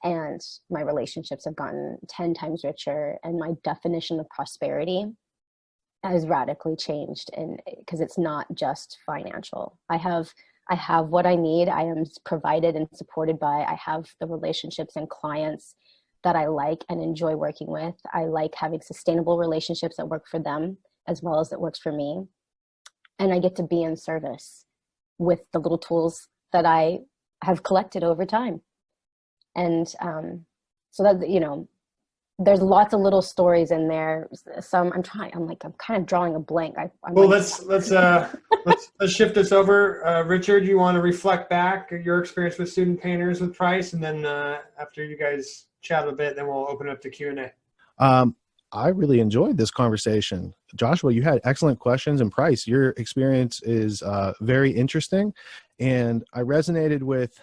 And my relationships have gotten 10 times richer, and my definition of prosperity has radically changed. And because it's not just financial, I have what I need. I am provided and supported by. I have the relationships and clients that I like and enjoy working with. I like having sustainable relationships that work for them as well as that works for me. And I get to be in service with the little tools that I have collected over time. And so that, there's lots of little stories in there. Some I'm kind of drawing a blank. Let's shift this over. Richard, you want to reflect back your experience with student painters with Price, and then after you guys chat a bit, then we'll open up to Q&A. I really enjoyed this conversation. Joshua, you had excellent questions, and Price, your experience is very interesting. And I resonated with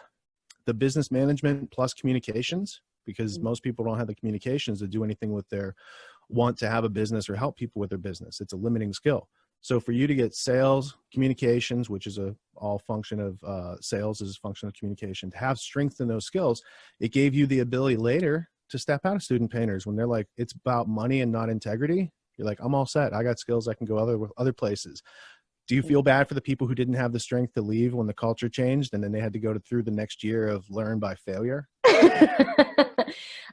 the business management plus communications, because most people don't have the communications to do anything with their want to have a business or help people with their business. It's a limiting skill. So for you to get sales, communications, which is all function of sales is a function of communication, to have strength in those skills, it gave you the ability later to step out of student painters when they're like, it's about money and not integrity. You're like, I'm all set. I got skills. I can go other places. Do you feel bad for the people who didn't have the strength to leave when the culture changed and then they had to go through the next year of learn by failure?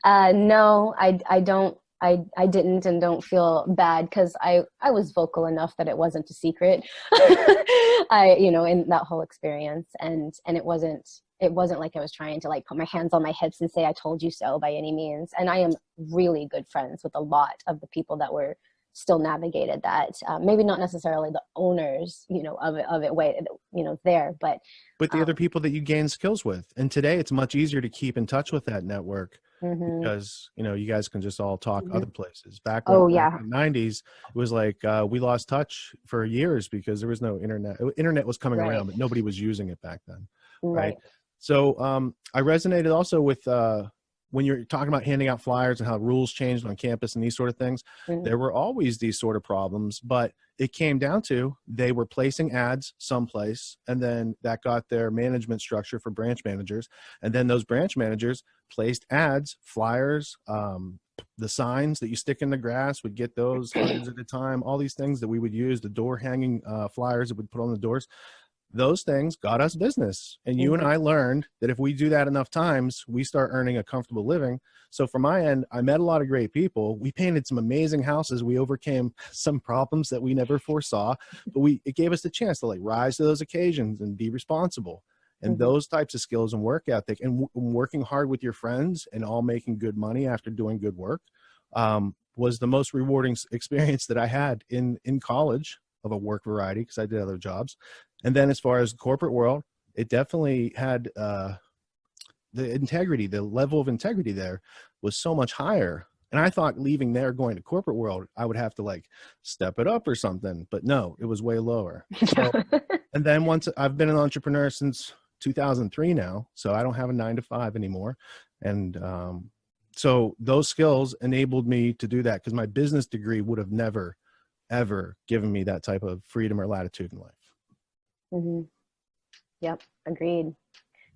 No, I don't. I didn't and don't feel bad, because I was vocal enough that it wasn't a secret. In that whole experience, and it wasn't like I was trying to like put my hands on my hips and say I told you so by any means. And I am really good friends with a lot of the people that were still navigated that. Maybe not necessarily the owners, of it way, there, but the other people that you gain skills with. And today it's much easier to keep in touch with that network because, you guys can just all talk other places. Back in the 90s, it was like we lost touch for years because there was no internet. Internet was coming around, but nobody was using it back then. Right. So I resonated also with when you're talking about handing out flyers and how rules changed on campus and these sort of things. There were always these sort of problems, but it came down to they were placing ads someplace, and then that got their management structure for branch managers. And then those branch managers placed ads, flyers, the signs that you stick in the grass, would get those hundreds at a time, all these things that we would use, the door hanging flyers that we'd put on the doors. Those things got us business. And you and I learned that if we do that enough times, we start earning a comfortable living. So from my end, I met a lot of great people. We painted some amazing houses. We overcame some problems that we never foresaw, but it gave us the chance to like rise to those occasions and be responsible. And those types of skills and work ethic and working hard with your friends and all making good money after doing good work was the most rewarding experience that I had in college of a work variety, because I did other jobs. And then as far as the corporate world, it definitely had the integrity, the level of integrity there was so much higher. And I thought leaving there, going to corporate world, I would have to like step it up or something, but no, it was way lower. So, and then once I've been an entrepreneur since 2003 now, so I don't have a 9-to-5 anymore. And so those skills enabled me to do that, because my business degree would have never, ever given me that type of freedom or latitude in life. Mm-hmm. Yep. Agreed.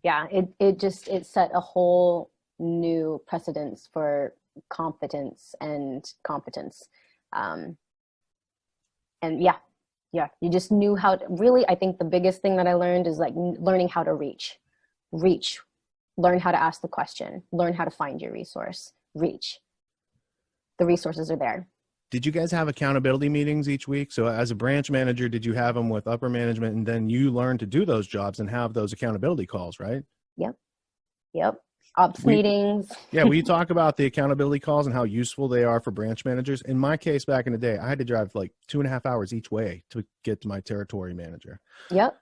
Yeah. It set a whole new precedence for confidence and competence. And yeah, you just knew how to really, I think the biggest thing that I learned is like learning how to reach, learn how to ask the question, learn how to find your resource, reach. The resources are there. Did you guys have accountability meetings each week? So as a branch manager, did you have them with upper management, and then you learned to do those jobs and have those accountability calls, right? Yep. Ops meetings. Yeah. Will you talk about the accountability calls and how useful they are for branch managers? In my case, back in the day, I had to drive like 2.5 hours each way to get to my territory manager. Yep.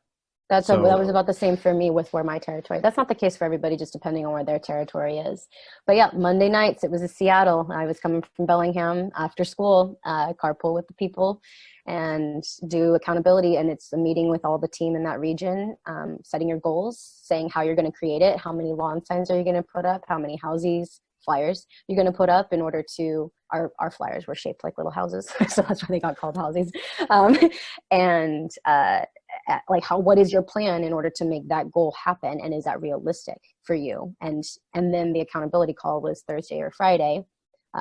That was about the same for me with where my territory. That's not the case for everybody, just depending on where their territory is. But yeah, Monday nights, it was in Seattle. I was coming from Bellingham after school, carpool with the people and do accountability. And it's a meeting with all the team in that region, setting your goals, saying how you're going to create it, how many lawn signs are you going to put up, how many flyers you're going to put up in order to, our flyers were shaped like little houses. So that's why they got called houses. What is your plan in order to make that goal happen? And is that realistic for you? And then the accountability call was Thursday or Friday,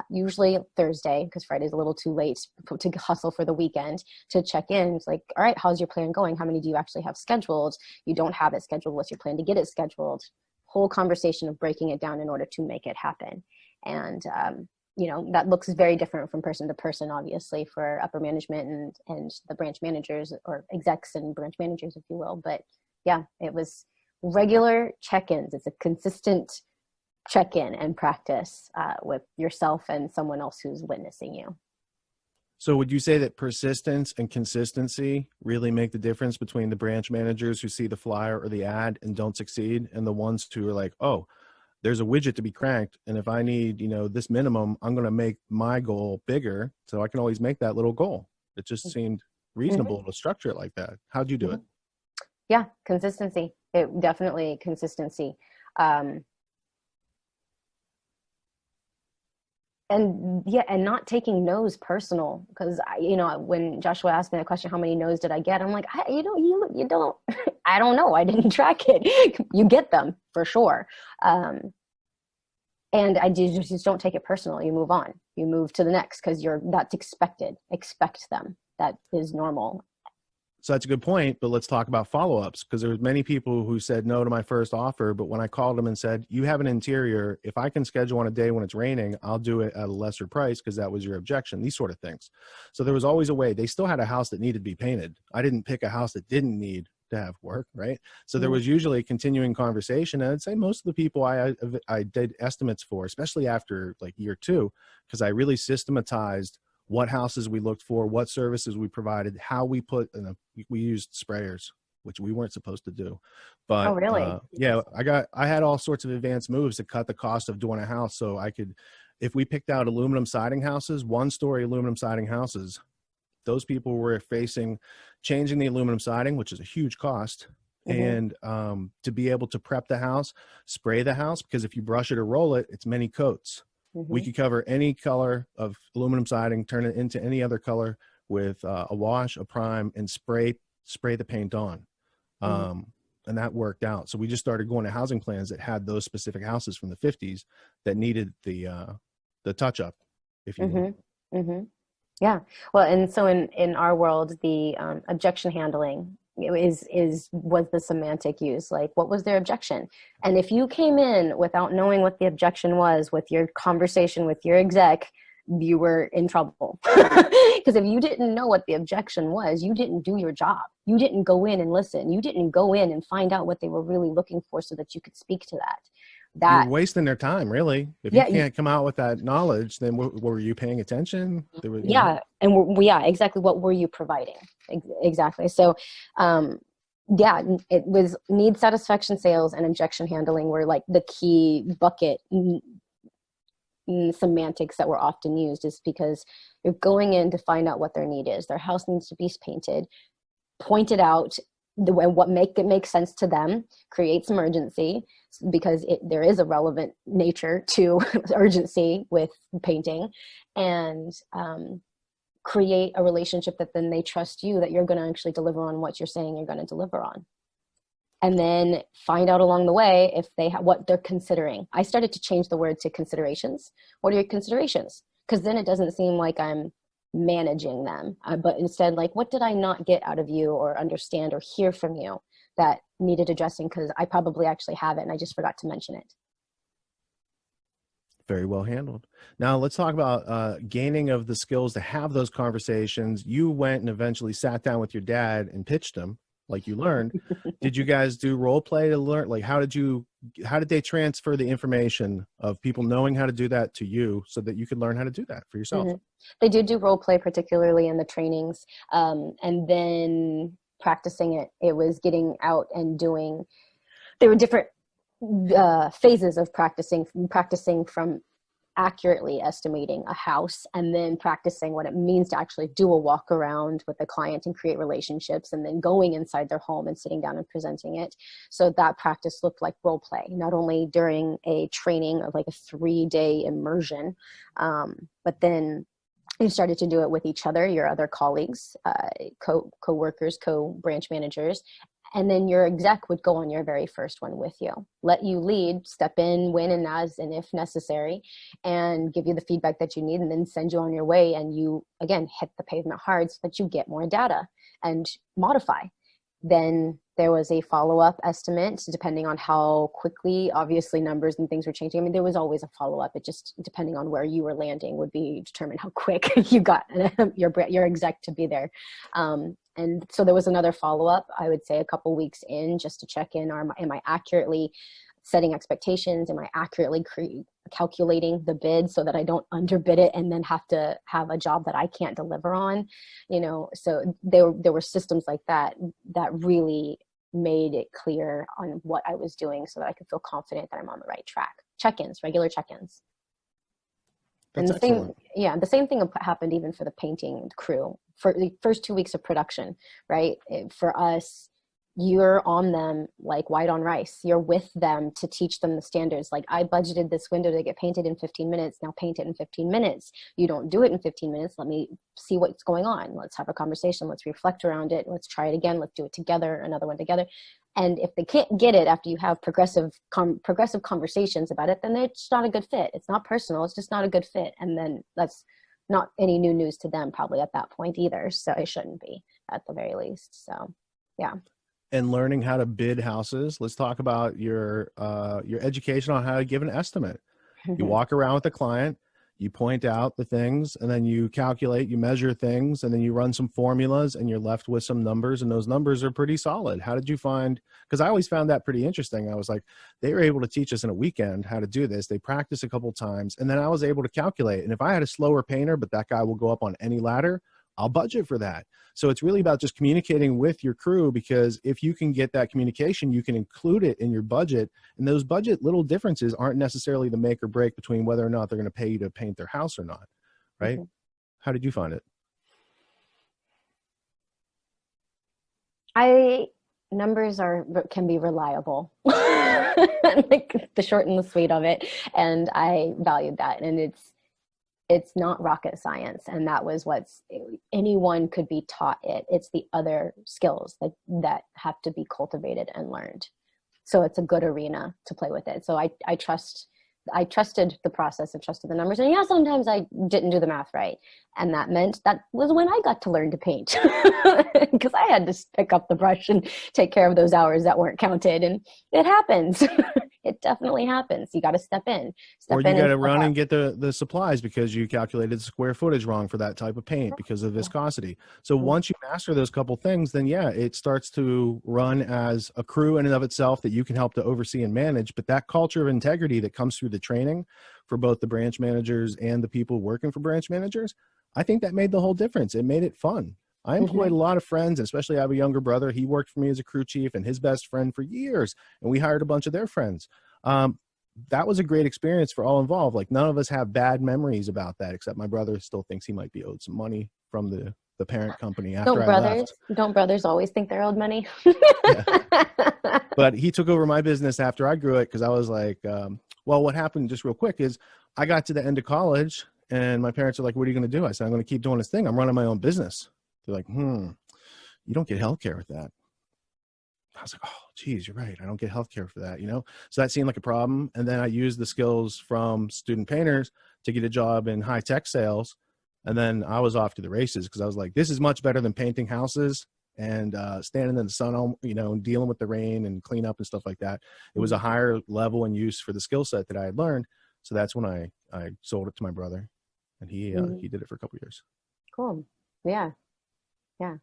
usually Thursday, because Friday's a little too late to hustle for the weekend, to check in. It's like, all right, how's your plan going? How many do you actually have scheduled? You don't have it scheduled. What's your plan to get it scheduled? Whole conversation of breaking it down in order to make it happen. And, that looks very different from person to person, obviously, for upper management and the branch managers, or execs and branch managers, if you will. But yeah, it was regular check-ins. It's a consistent check-in and practice with yourself and someone else who's witnessing you. So would you say that persistence and consistency really make the difference between the branch managers who see the flyer or the ad and don't succeed, and the ones who are like, oh, there's a widget to be cranked, and if I need, this minimum, I'm going to make my goal bigger, so I can always make that little goal? It just seemed reasonable to structure it like that. How'd you do it? Yeah, consistency. It definitely consistency. And not taking no's personal, because when Joshua asked me that question, how many no's did I get? I'm like, you don't, I don't know. I didn't track it. You get them for sure. And I just don't take it personal. You move on, you move to the next, because that's expected. Expect them. That is normal. So that's a good point, but let's talk about follow-ups, because there was many people who said no to my first offer, but when I called them and said, you have an interior, if I can schedule on a day when it's raining, I'll do it at a lesser price because that was your objection, these sort of things. So there was always a way. They still had a house that needed to be painted. I didn't pick a house that didn't need to have work, right? So there was usually a continuing conversation. And I'd say most of the people I did estimates for, especially after like year 2, because I really systematized what houses we looked for, what services we provided, how we we used sprayers, which we weren't supposed to do. But oh, really? I had all sorts of advanced moves to cut the cost of doing a house. So I could, if we picked out aluminum siding houses, 1-story aluminum siding houses, those people were facing changing the aluminum siding, which is a huge cost. And to be able to prep the house, spray the house, because if you brush it or roll it, it's many coats. We could cover any color of aluminum siding, turn it into any other color with a wash, a prime, and spray the paint on. And that worked out. So we just started going to housing plans that had those specific houses from the 50s that needed the touch up, if you will. Yeah. Well, and so in our world, the objection handling was the semantic use. Like, what was their objection? And if you came in without knowing what the objection was with your conversation with your exec, you were in trouble. Because if you didn't know what the objection was, you didn't do your job. You didn't go in and listen. You didn't go in and find out what they were really looking for so that you could speak to that. You're wasting their time, really. If you can't come out with that knowledge, then were you paying attention? Exactly. What were you providing? Exactly. So, it was need satisfaction sales and objection handling were like the key bucket semantics that were often used, is because you're going in to find out what their need is. Their house needs to be painted, point it out, the way what make it make sense to them, create some urgency, because there is a relevant nature to urgency with painting, and create a relationship that then they trust you, that you're going to actually deliver on what you're saying you're going to deliver on. And then find out along the way if they what they're considering. I started to change the word to considerations. What are your considerations? Because then it doesn't seem like I'm managing them, but instead, like, what did I not get out of you or understand or hear from you that needed addressing? Because I probably actually have it and I just forgot to mention it. Very well handled. Now let's talk about gaining of the skills to have those conversations. You went and eventually sat down with your dad and pitched them, like you learned. Did you guys do role play to learn? Like, how did they transfer the information of people knowing how to do that to you so that you could learn how to do that for yourself? Mm-hmm. They did do role play, particularly in the trainings. And then practicing it, it was getting out and doing, there were different phases of practicing from accurately estimating a house, and then practicing what it means to actually do a walk around with the client and create relationships, and then going inside their home and sitting down and presenting it. So that practice looked like role play, not only during a training of like a 3-day immersion, but then you started to do it with each other, your other colleagues, co-workers, co-branch managers. And then your exec would go on your very first one with you, let you lead, step in when and as and if necessary, and give you the feedback that you need, and then send you on your way. And you, again, hit the pavement hard so that you get more data and modify. Then there was a follow-up estimate, depending on how quickly, obviously, numbers and things were changing. I mean, there was always a follow-up. It just, depending on where you were landing, would be determined how quick you got your exec to be there. And so there was another follow-up, I would say a couple weeks in, just to check in, am I accurately setting expectations? Am I accurately calculating the bid so that I don't underbid it and then have to have a job that I can't deliver on? You know, so there were systems like that that really made it clear on what I was doing so that I could feel confident that I'm on the right track. Check-ins, regular check-ins. And the same thing happened even for the painting crew for the first 2 weeks of production, right? For us, you're on them like white on rice. You're with them to teach them the standards. Like, I budgeted this window to get painted in 15 minutes. Now paint it in 15 minutes. You don't do it in 15 minutes. Let me see what's going on. Let's have a conversation. Let's reflect around it. Let's try it again. Let's do it together. Another one together. And if they can't get it after you have progressive conversations about it, then it's not a good fit. It's not personal. It's just not a good fit. And then that's not any new news to them probably at that point either. So it shouldn't be, at the very least. So, yeah. And learning how to bid houses. Let's talk about your education on how to give an estimate. You walk around with the client, you point out the things, and then you calculate, you measure things, and then you run some formulas, and you're left with some numbers, and those numbers are pretty solid. How did you find, because I always found that pretty interesting. I was like, they were able to teach us in a weekend how to do this. They practiced a couple times, and then I was able to calculate. And if I had a slower painter, but that guy will go up on any ladder, I'll budget for that. So it's really about just communicating with your crew, because if you can get that communication, you can include it in your budget. And those budget little differences aren't necessarily the make or break between whether or not they're going to pay you to paint their house or not. Right? Mm-hmm. How did you find it? Numbers can be reliable. Like the short and the sweet of it. And I valued that. And it's not rocket science, and that was anyone could be taught it. It's the other skills that have to be cultivated and learned. So it's a good arena to play with it. So I trusted the process and trusted the numbers. And yeah, sometimes I didn't do the math right. And that meant that was when I got to learn to paint, because I had to pick up the brush and take care of those hours that weren't counted. And it happens. It definitely happens. You got to step in. Or you got to run and get the supplies because you calculated the square footage wrong for that type of paint because of viscosity. So once you master those couple things, then yeah, it starts to run as a crew in and of itself that you can help to oversee and manage. But that culture of integrity that comes through the training for both the branch managers and the people working for branch managers, I think that made the whole difference. It made it fun. I employed a lot of friends, and especially I have a younger brother. He worked for me as a crew chief, and his best friend for years, and we hired a bunch of their friends. that was a great experience for all involved. Like none of us have bad memories about that, except my brother still thinks he might be owed some money from the parent company after I left. Don't brothers always think they're owed money? Yeah. But he took over my business after I grew it, because I was like, well, what happened, just real quick, is I got to the end of college and my parents are like, what are you going to do? I said, I'm going to keep doing this thing. I'm running my own business. They're like, you don't get healthcare with that. I was like, oh, geez, you're right. I don't get healthcare for that, So that seemed like a problem. And then I used the skills from student painters to get a job in high tech sales. And then I was off to the races, because I was like, this is much better than painting houses and standing in the sun, and dealing with the rain and clean up and stuff like that. It was a higher level and use for the skill set that I had learned. So that's when I sold it to my brother, and he did it for a couple of years. Cool. Yeah. Yeah.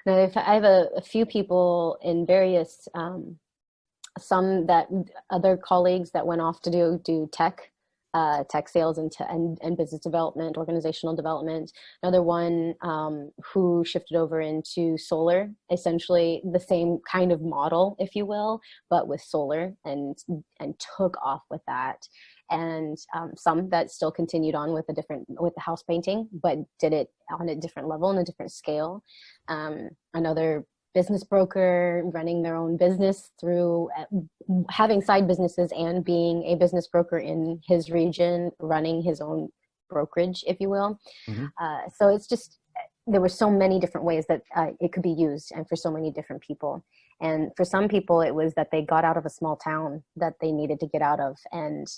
Now, I have a few people in various, some that other colleagues that went off to do tech sales and business development, organizational development. Another one who shifted over into solar, essentially the same kind of model, if you will, but with solar, and took off with that. And some that still continued on with the house painting, but did it on a different level and a different scale. Another business broker running their own business through having side businesses and being a business broker in his region, running his own brokerage, if you will. Mm-hmm. So it's just, there were so many different ways that it could be used, and for so many different people. And for some people, it was that they got out of a small town that they needed to get out of and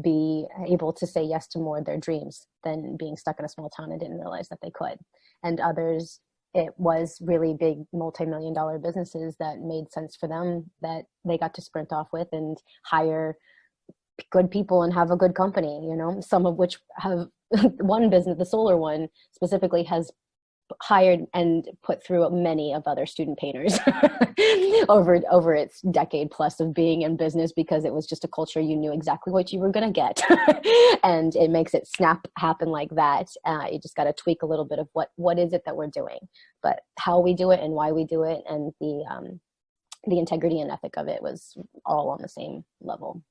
be able to say yes to more of their dreams than being stuck in a small town and didn't realize that they could. And others, it was really big multi-million-dollar businesses that made sense for them, that they got to sprint off with and hire good people and have a good company, some of which have one business, the solar one specifically, has hired and put through many of other student painters over its decade plus of being in business, because it was just a culture you knew exactly what you were going to get. And it makes it happen like that. You just got to tweak a little bit of what is it that we're doing, but how we do it and why we do it, and the integrity and ethic of it was all on the same level.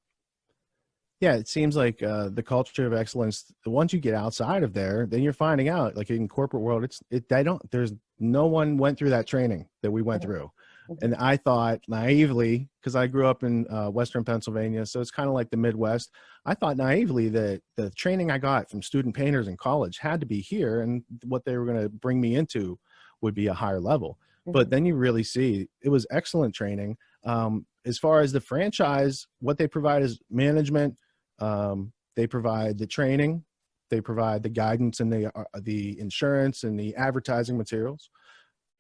Yeah, it seems like the culture of excellence, once you get outside of there, then you're finding out, like in corporate world, there's no one went through that training that we went through. And I thought naively, because I grew up in Western Pennsylvania, so it's kind of like the Midwest. I thought naively that the training I got from student painters in college had to be here, and what they were going to bring me into would be a higher level. But then you really see it was excellent training. As far as the franchise, what they provide is management. They provide the training, they provide the guidance, and the insurance and the advertising materials.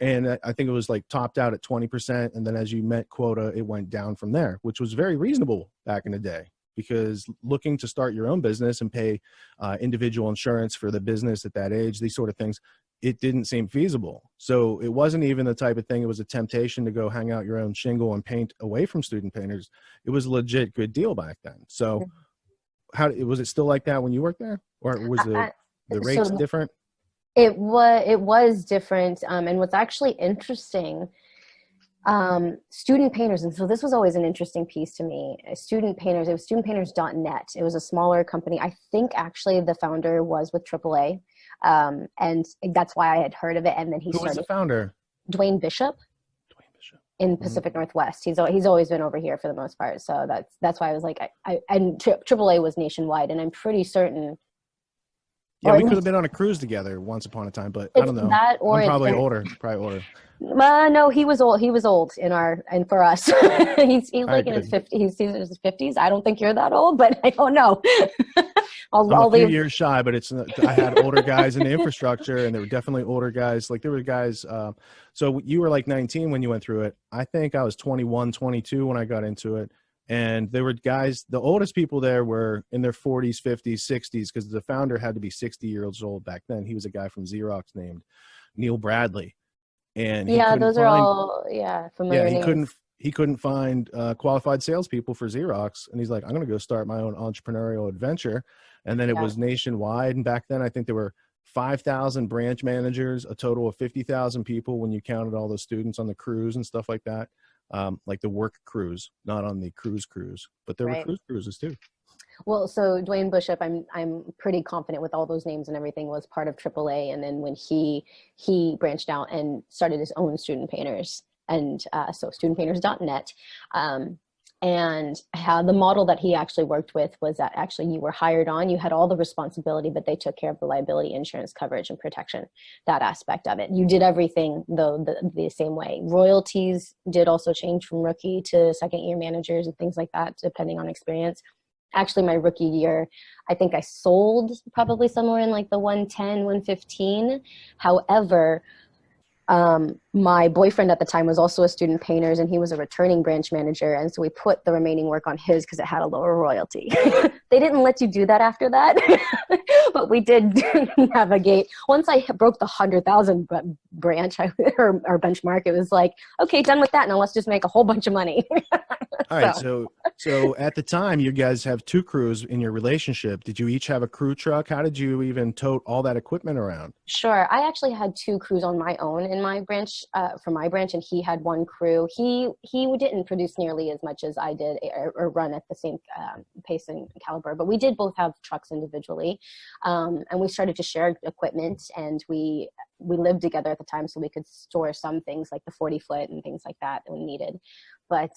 And I think it was like topped out at 20%. And then as you met quota, it went down from there, which was very reasonable back in the day, because looking to start your own business and pay individual insurance for the business at that age, these sort of things, it didn't seem feasible. So it wasn't even the type of thing, it was a temptation to go hang out your own shingle and paint away from student painters. It was a legit good deal back then. So how was it still like that when you worked there, or was the rates different? It was different. And what's actually interesting, student painters, and so this was always an interesting piece to me, student painters, it was studentpainters.net. It was a smaller company. I think actually the founder was with AAA. And that's why I had heard of it. And then Who was the founder? Dwayne Bishop. In Pacific Northwest. He's always been over here for the most part. So that's why I was like, and AAA was nationwide, and I'm pretty certain. Yeah, we could have been on a cruise together once upon a time, but I don't know. That, or I'm probably older. No, he was old. He was old and for us, he's like in his 50s. He's in his 50s. I don't think you're that old, but I don't know. I'm a few years shy, but I had older guys in the infrastructure, and there were definitely older guys. Like there were guys. So you were like 19 when you went through it. I think I was 21, 22 when I got into it. And there were guys, the oldest people there were in their 40s, 50s, 60s, because the founder had to be 60 years old back then. He was a guy from Xerox named Neil Bradley. And those are all familiar names. He couldn't find qualified salespeople for Xerox. And he's like, I'm going to go start my own entrepreneurial adventure. And then it was nationwide. And back then, I think there were 5,000 branch managers, a total of 50,000 people when you counted all the students on the cruise and stuff like that. like the work cruise, not on the cruise, but there were cruise cruises too. Well, so Dwayne Bishop, I'm pretty confident with all those names and everything, was part of AAA, and then when he branched out and started his own student painters, and so studentpainters.net, and how the model that he actually worked with was that actually you were hired on, you had all the responsibility, but they took care of the liability insurance coverage and protection, that aspect of it. You did everything though the same way. Royalties did also change from rookie to second year managers and things like that, depending on experience. Actually, my rookie year, I think I sold probably somewhere in like the 110, 115. However, my boyfriend at the time was also a student painters, and he was a returning branch manager. And so we put the remaining work on his because it had a lower royalty. They didn't let you do that after that, but we did navigate. Once I broke the 100,000 branch or benchmark, it was like, okay, done with that. Now let's just make a whole bunch of money. All right. So at the time, you guys have two crews in your relationship. Did you each have a crew truck? How did you even tote all that equipment around? Sure. I actually had two crews on my own in my branch, for my branch, and he had one crew. He didn't produce nearly as much as I did, or run at the same pace and caliber, but we did both have trucks individually. And we started to share equipment, and we lived together at the time, so we could store some things like the 40-foot and things like that when needed. But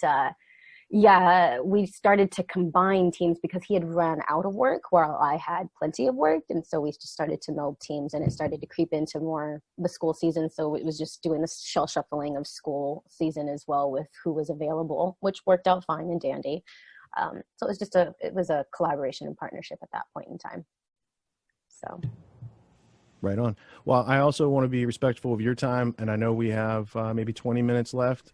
yeah, we started to combine teams because he had run out of work while I had plenty of work. And so we just started to meld teams, and it started to creep into more the school season. So it was just doing the shell shuffling of school season as well with who was available, which worked out fine and dandy. So it was a collaboration and partnership at that point in time. So. Right on. Well, I also want to be respectful of your time, and I know we have maybe 20 minutes left.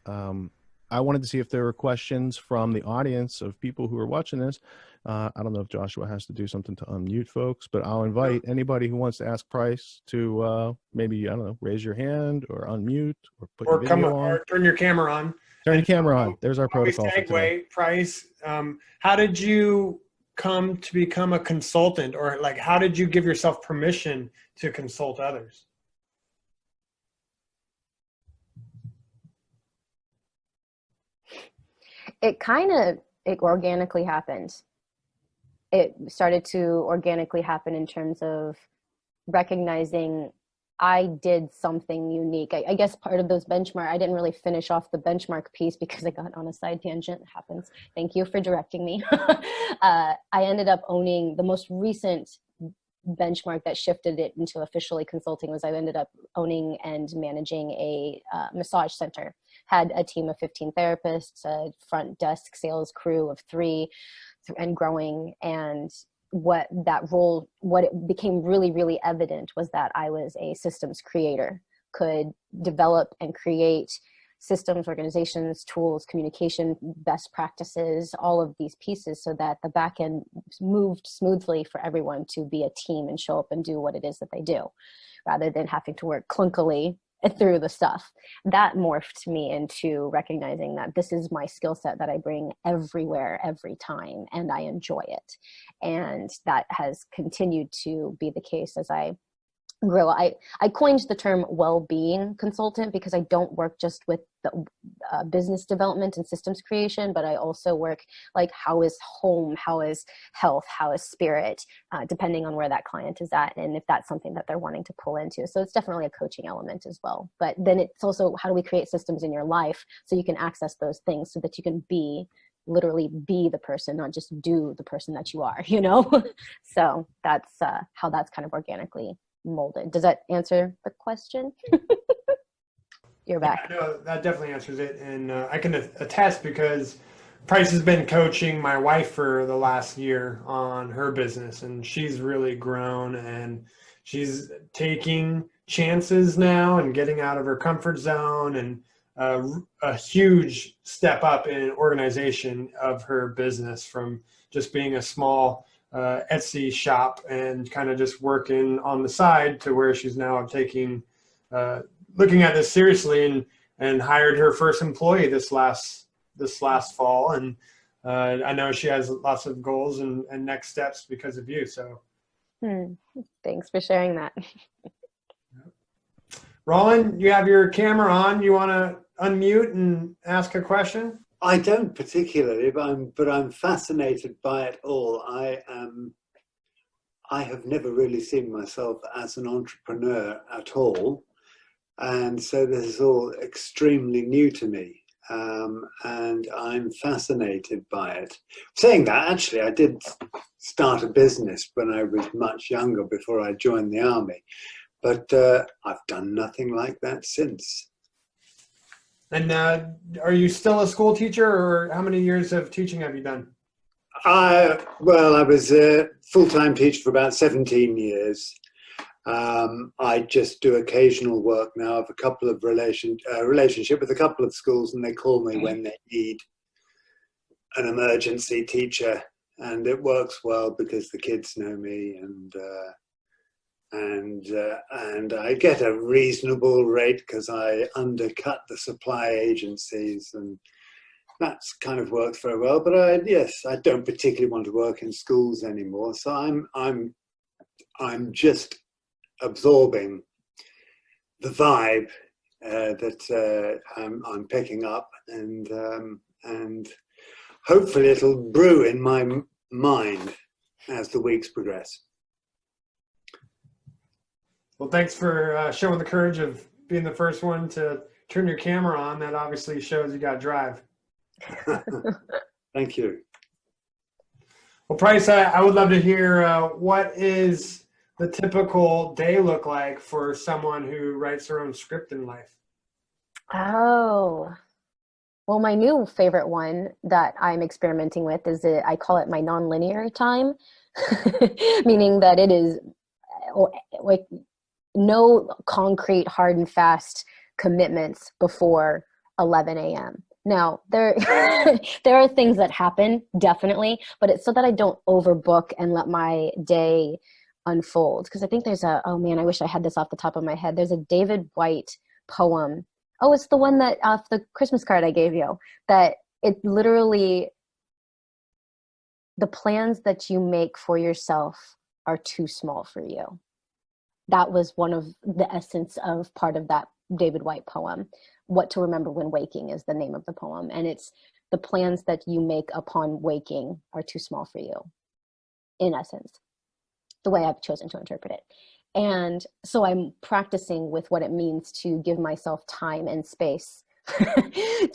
I wanted to see if there were questions from the audience of people who are watching this. I don't know if Joshua has to do something to unmute folks, but I'll invite anybody who wants to ask Price to maybe, I don't know, raise your hand or unmute or put your video on. Or turn your camera on. Turn your camera on. There's our protocol for today. Price, how did you come to become a consultant, or like how did you give yourself permission to consult others? It organically happened. It started to organically happen in terms of recognizing I did something unique. I guess part of those benchmark, I didn't really finish off the benchmark piece because I got on a side tangent. It happens. Thank you for directing me. I ended up owning the most recent benchmark that shifted it into officially consulting was I ended up owning and managing a massage center. Had a team of 15 therapists, a front desk sales crew of 3, and growing. And what it became really, really evident was that I was a systems creator, could develop and create systems, organizations, tools, communication, best practices, all of these pieces so that the back end moved smoothly for everyone to be a team and show up and do what it is that they do, rather than having to work clunkily through the stuff. That morphed me into recognizing that this is my skill set that I bring everywhere, every time, and I enjoy it. And that has continued to be the case as I grow. I coined the term well-being consultant because I don't work just with the business development and systems creation, but I also work like how is home, how is health, how is spirit, depending on where that client is at and if that's something that they're wanting to pull into. So it's definitely a coaching element as well. But then it's also how do we create systems in your life so you can access those things so that you can literally be the person, not just do the person that you are, So that's how that's kind of organically molded. Does that answer the question? You're back. Yeah, no, that definitely answers it. And I can attest because Price has been coaching my wife for the last year on her business, and she's really grown and she's taking chances now and getting out of her comfort zone, and a huge step up in organization of her business from just being a small Etsy shop and kind of just working on the side to where she's now looking at this seriously and hired her first employee this last fall. And I know she has lots of goals and next steps because of you. So thanks for sharing that. Roland, you have your camera on. You want to unmute and ask a question? I don't particularly, but I'm fascinated by it all. I have never really seen myself as an entrepreneur at all, and so this is all extremely new to me, and I'm fascinated by it. Saying that, actually, I did start a business when I was much younger, before I joined the army, but I've done nothing like that since. And are you still a school teacher, or how many years of teaching have you done? Well, I was a full-time teacher for about 17 years. I just do occasional work now. I have a couple of relationship with a couple of schools, and they call me when they need an emergency teacher, and it works well because the kids know me, and I get a reasonable rate because I undercut the supply agencies, and that's kind of worked very well. But I don't particularly want to work in schools anymore, so I'm just absorbing the vibe that I'm picking up, and hopefully it'll brew in my mind as the weeks progress. Well, thanks for showing the courage of being the first one to turn your camera on. That obviously shows you got drive. Thank you. Well, Price, I would love to hear what is the typical day look like for someone who writes their own script in life? Oh, well, my new favorite one that I'm experimenting with is I call it my nonlinear time, meaning that it is like no concrete, hard and fast commitments before 11 a.m. Now, there are things that happen, definitely, but it's so that I don't overbook and let my day unfold. Because I think there's oh man, I wish I had this off the top of my head. There's a David White poem. Oh, it's the one that off the Christmas card I gave you, that it literally, the plans that you make for yourself are too small for you. That was one of the essence of part of that David White poem. What to Remember When Waking is the name of the poem. And it's the plans that you make upon waking are too small for you, in essence, the way I've chosen to interpret it. And so I'm practicing with what it means to give myself time and space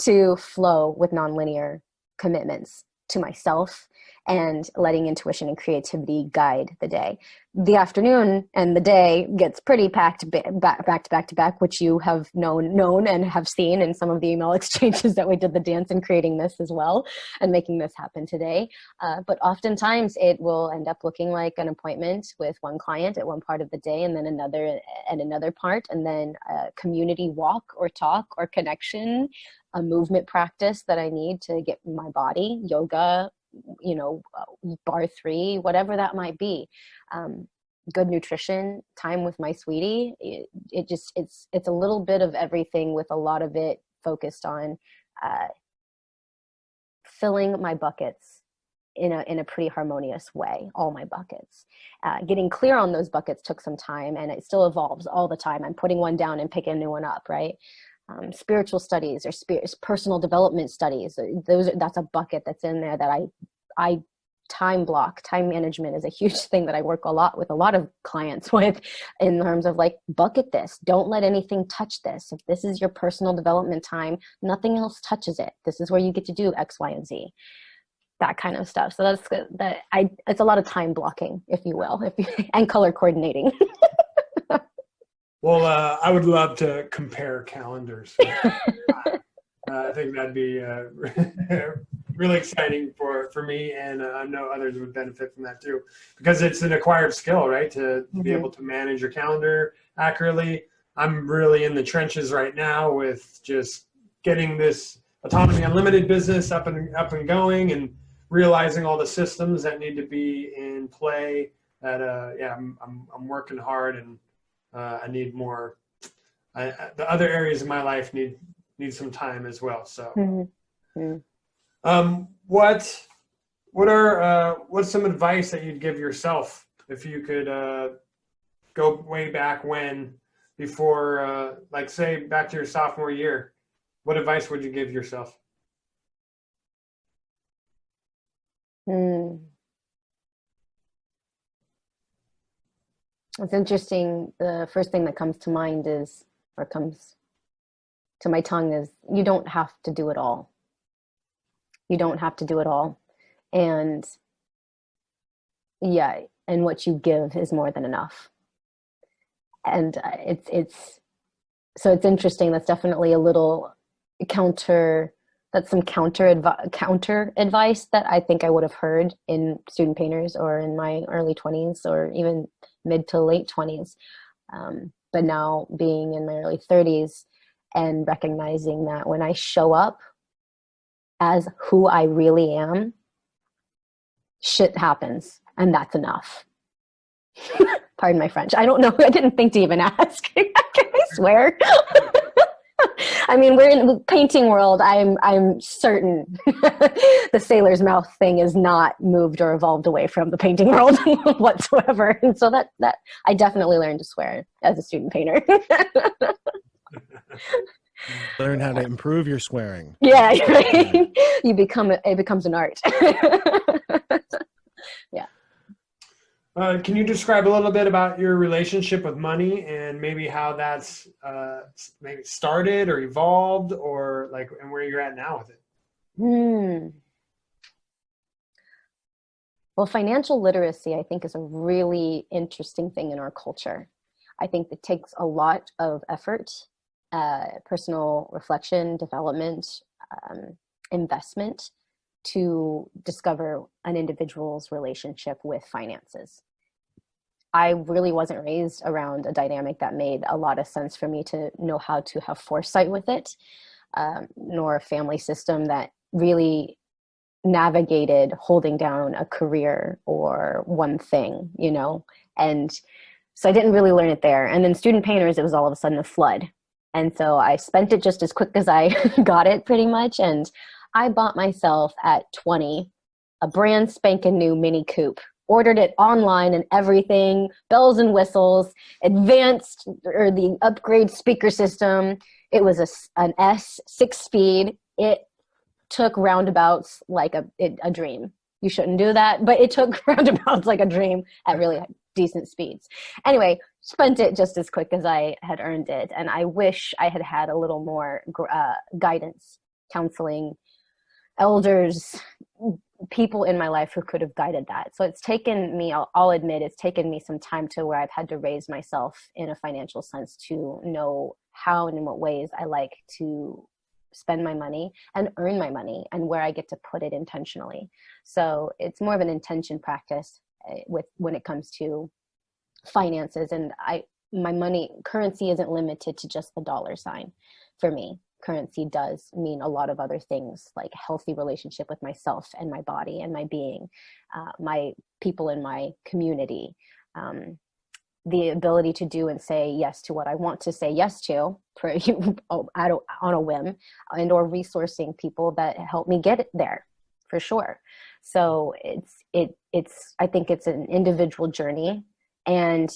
to flow with nonlinear commitments to myself, and letting intuition and creativity guide the day. The afternoon and the day gets pretty packed back to back, which you have known and have seen in some of the email exchanges that we did the dance in creating this as well and making this happen today. But oftentimes it will end up looking like an appointment with one client at one part of the day, and then another part, and then a community walk or talk or connection, a movement practice that I need to get my body, yoga, bar 3, whatever that might be. Good nutrition, time with my sweetie. It's a little bit of everything, with a lot of it focused on filling my buckets in a pretty harmonious way, all my buckets. Getting clear on those buckets took some time, and it still evolves all the time. I'm putting one down and picking a new one up, right? Spiritual studies or personal development studies. That's a bucket that's in there that I time block. Time management is a huge thing that I work a lot with a lot of clients with, in terms of like, bucket this. Don't let anything touch this. If this is your personal development time, nothing else touches it. This is where you get to do X, Y, and Z. That kind of stuff. So that's good. It's a lot of time blocking, if you will, and color coordinating. Well, I would love to compare calendars. I think that'd be really exciting for me, and I know others would benefit from that too, because it's an acquired skill, right? To be able to manage your calendar accurately. I'm really in the trenches right now with just getting this Autonomy Unlimited business up and going, and realizing all the systems that need to be in play. That I'm working hard, and I need more. The other areas of my life need some time as well. So, what's some advice that you'd give yourself if you could go way back when, before, like say back to your sophomore year, What advice would you give yourself? It's interesting. The first thing that comes to mind is, or comes to my tongue is, you don't have to do it all. You don't have to do it all. And yeah, and what you give is more than enough. And so it's interesting. That's definitely a little that's some counter advice that I think I would have heard in student painters or in my early 20s or even mid to late 20s. But now being in my early 30s and recognizing that when I show up as who I really am, shit happens, and that's enough. Pardon my French. I don't know. I didn't think to even ask. Can I swear? I mean, we're in the painting world. I'm certain the sailor's mouth thing is not moved or evolved away from the painting world whatsoever. And so that I definitely learned to swear as a student painter. Learn how to improve your swearing. Yeah, right. It becomes an art. Yeah. Can you describe a little bit about your relationship with money and maybe how that's maybe started or evolved, or like, and where you're at now with it? Well, financial literacy, I think, is a really interesting thing in our culture. I think it takes a lot of effort, personal reflection, development, investment to discover an individual's relationship with finances. I really wasn't raised around a dynamic that made a lot of sense for me to know how to have foresight with it, nor a family system that really navigated holding down a career or one thing, and so I didn't really learn it there. And then student painters, it was all of a sudden a flood. And so I spent it just as quick as I got it, pretty much. And I bought myself at 20 a brand spanking new Mini Coupe, ordered it online and everything, bells and whistles, advanced or the upgrade speaker system. It was an S 6-speed. It took roundabouts like a dream. You shouldn't do that, but it took roundabouts like a dream at really decent speeds. Anyway, spent it just as quick as I had earned it. And I wish I had had a little more guidance, counseling, elders, people in my life who could have guided that. So it's taken me, I'll admit, it's taken me some time to where I've had to raise myself in a financial sense to know how and in what ways I like to spend my money and earn my money and where I get to put it intentionally. So it's more of an intention practice when it comes to finances. And my money currency isn't limited to just the dollar sign for me. Currency does mean a lot of other things, like healthy relationship with myself and my body and my being, my people in my community, the ability to do and say yes to what I want to say yes to on a whim, and or resourcing people that help me get it there, for sure. So I think it's an individual journey, and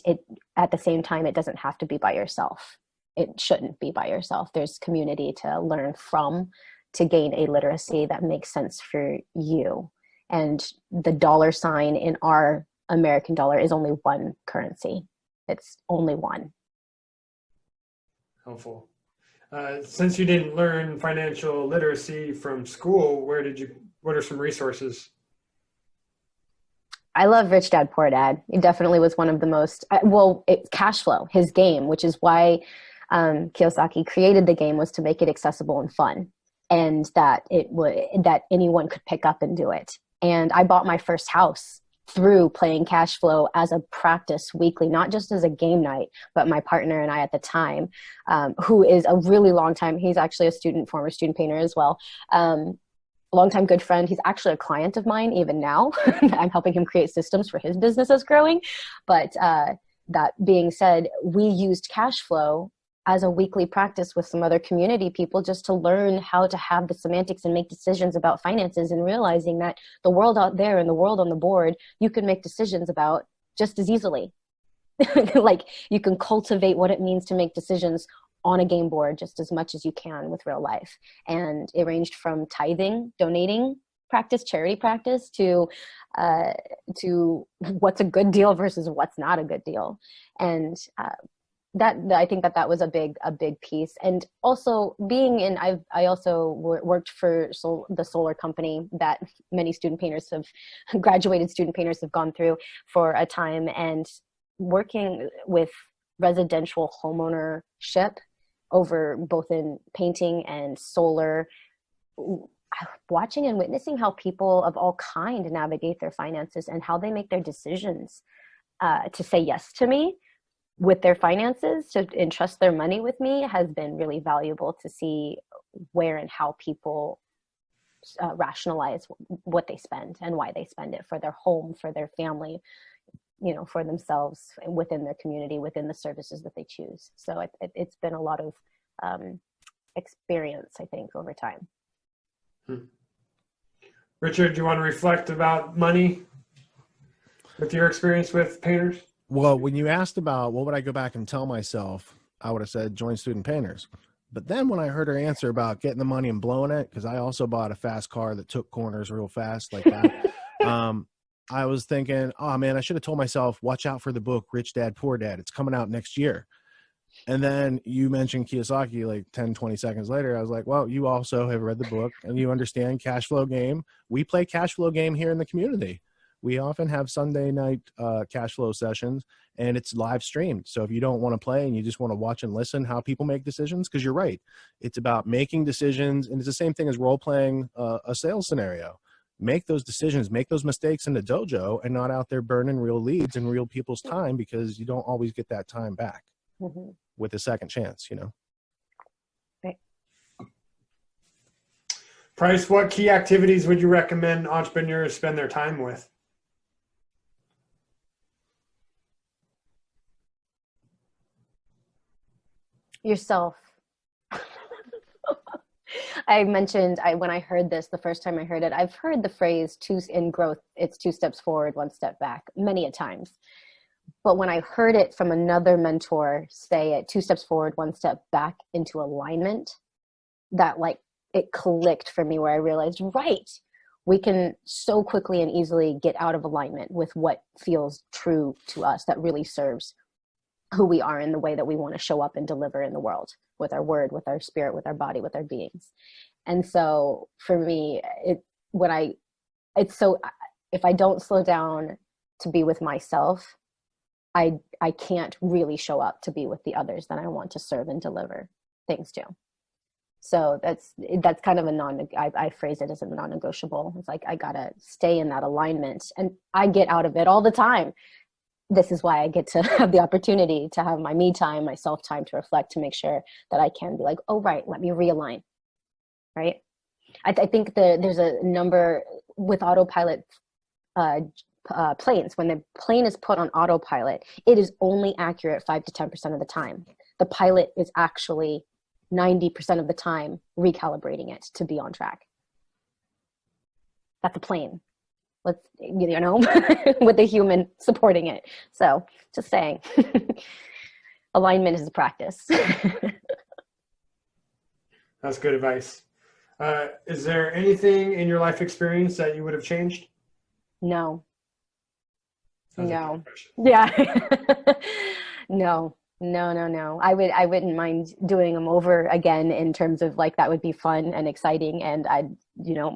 at the same time, it doesn't have to be by yourself. It shouldn't be by yourself. There's community to learn from, to gain a literacy that makes sense for you. And the dollar sign in our American dollar is only one currency. It's only one. Helpful. Since you didn't learn financial literacy from school, what are some resources? I love Rich Dad, Poor Dad. It definitely was one of the most, it's cash flow, his game, which is why Kiyosaki created the game, was to make it accessible and fun, and that anyone could pick up and do it. And I bought my first house through playing cash flow as a practice weekly, not just as a game night, but my partner and I at the time, who is a really long time, he's actually former student painter as well. Longtime good friend. He's actually a client of mine even now. I'm helping him create systems for his business that's growing. But that being said, we used cash flow as a weekly practice with some other community people, just to learn how to have the semantics and make decisions about finances, and realizing that the world out there and the world on the board, you can make decisions about just as easily. Like, you can cultivate what it means to make decisions on a game board just as much as you can with real life. And it ranged from tithing, donating practice, charity practice, to what's a good deal versus what's not a good deal. And that I think that was a big piece. And also being in, I also worked for the solar company that many student painters graduated student painters have gone through for a time, and working with residential homeownership over both in painting and solar, watching and witnessing how people of all kind navigate their finances and how they make their decisions to say yes to me with their finances, to entrust their money with me, has been really valuable to see where and how people rationalize what they spend and why they spend it for their home, for their family, for themselves, within their community, within the services that they choose. So it's been a lot of experience, I think, over time. Richard, do you want to reflect about money with your experience with painters? Well, when you asked about what would I go back and tell myself, I would have said join student painters. But then when I heard her answer about getting the money and blowing it, because I also bought a fast car that took corners real fast like that, I was thinking, oh man, I should have told myself, watch out for the book, Rich Dad, Poor Dad. It's coming out next year. And then you mentioned Kiyosaki like 10, 20 seconds later. I was like, well, you also have read the book and you understand cash flow game. We play cash flow game here in the community. We often have Sunday night cash flow sessions, and it's live streamed. So if you don't want to play and you just want to watch and listen how people make decisions, because you're right, it's about making decisions, and it's the same thing as role playing a sales scenario. Make those decisions, make those mistakes in the dojo, and not out there burning real leads and real people's time, because you don't always get that time back with a second chance, Right. Price, what key activities would you recommend entrepreneurs spend their time with? Yourself. I mentioned when I heard this the first time I heard it, I've heard the phrase in growth, it's 2 steps forward, 1 step back, many a times. But when I heard it from another mentor say it, 2 steps forward, 1 step back into alignment, that it clicked for me, where I realized, right, we can so quickly and easily get out of alignment with what feels true to us, that really serves who we are in the way that we want to show up and deliver in the world, with our word, with our spirit, with our body, with our beings. And so for me, if I don't slow down to be with myself, I can't really show up to be with the others that I want to serve and deliver things to. So that's kind of I phrase it as a non-negotiable. It's like, I gotta stay in that alignment, and I get out of it all the time. This is why I get to have the opportunity to have my me time, my self time, to reflect, to make sure that I can be like, oh, right, let me realign. Right. I think there's a number with autopilot planes. When the plane is put on autopilot, it is only accurate 5 to 10% of the time. The pilot is actually 90% of the time recalibrating it to be on track. That's a plane. With a human supporting it. So just saying, alignment is a practice. That's good advice. Is there anything in your life experience that you would have changed? No. No. Yeah. No. I wouldn't mind doing them over again, in terms of that would be fun and exciting, and I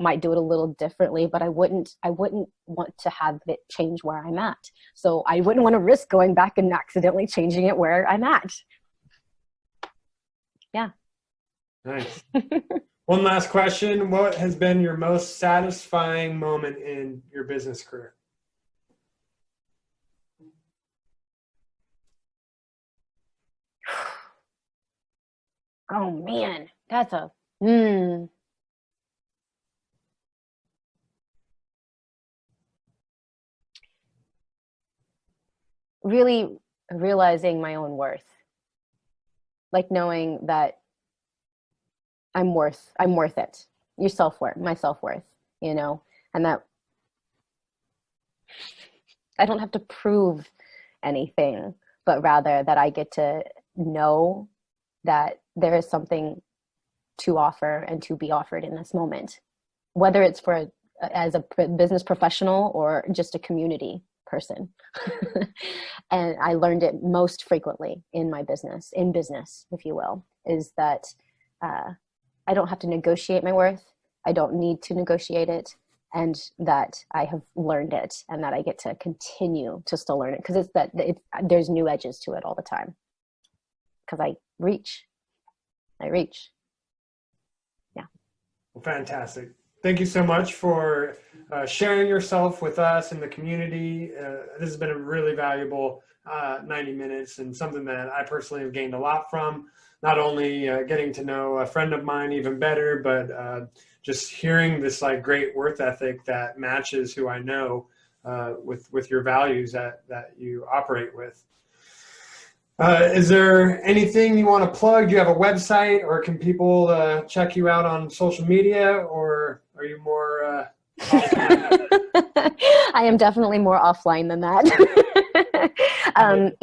might do it a little differently, but I wouldn't want to have it change where I'm at. So I wouldn't want to risk going back and accidentally changing it where I'm at. Yeah. Nice. One last question. What has been your most satisfying moment in your business career? Oh man, that's really realizing my own worth. Knowing that I'm worth it. Your self-worth, my self-worth, and that I don't have to prove anything, but rather that I get to know that there is something to offer and to be offered in this moment, whether it's as a business professional or just a community person. And I learned it most frequently in business, if you will, is that I don't have to negotiate my worth. I don't need to negotiate it, and that I have learned it, and that I get to continue to still learn it, because there's new edges to it all the time, because I reach. Yeah. Well, fantastic. Thank you so much for sharing yourself with us and the community. This has been a really valuable 90 minutes, and something that I personally have gained a lot from, not only getting to know a friend of mine even better, but just hearing this like great work ethic that matches who I know with your values that you operate with. Is there anything you want to plug? Do you have a website, or can people check you out on social media, or are you more I am definitely more offline than that.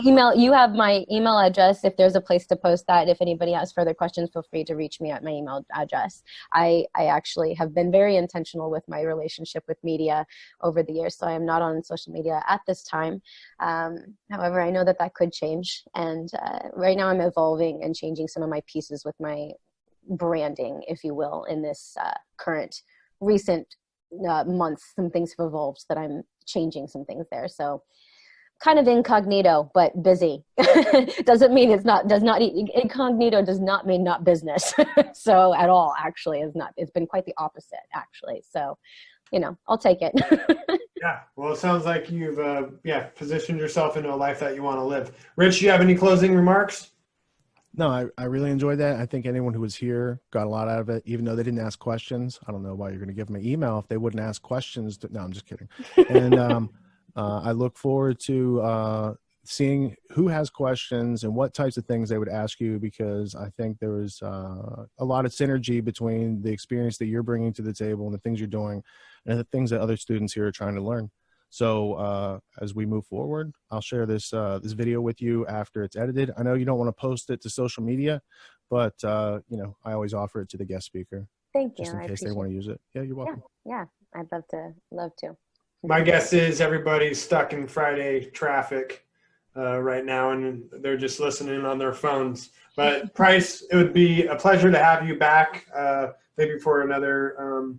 Email, you have my email address. If there's a place to post that, if anybody has further questions, feel free to reach me at my email address. I actually have been very intentional with my relationship with media over the years, so I am not on social media at this time. However, I know that could change, and right now I'm evolving and changing some of my pieces with my branding, if you will, in this recent months. Some things have evolved that I'm changing some things there, so kind of incognito but busy. Incognito does not mean not business. So at all, actually, it's been quite the opposite, actually. So I'll take it. Yeah, well, it sounds like you've positioned yourself into a life that you want to live. Rich, do you have any closing remarks? No, I really enjoyed that. I think anyone who was here got a lot out of it, even though they didn't ask questions. I don't know why you're going to give them an email if they wouldn't ask questions. No, I'm just kidding. And I look forward to seeing who has questions and what types of things they would ask you, because I think there is a lot of synergy between the experience that you're bringing to the table and the things you're doing and the things that other students here are trying to learn. So as we move forward, I'll share this video with you after it's edited. I know you don't want to post it to social media, but I always offer it to the guest speaker. Thank you. Just in case they want to use it. Yeah, you're welcome. Yeah, I'd love to. My guess is everybody's stuck in Friday traffic right now, and they're just listening on their phones. But Price, it would be a pleasure to have you back, maybe for another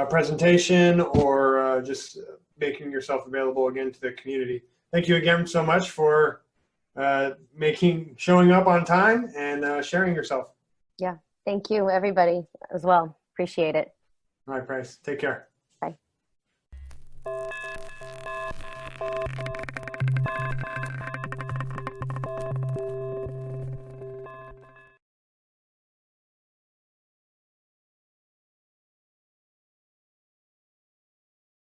presentation, or just making yourself available again to the community. Thank you again so much for showing up on time and sharing yourself. Yeah, thank you, everybody, as well. Appreciate it. All right, Price. Take care. Bye.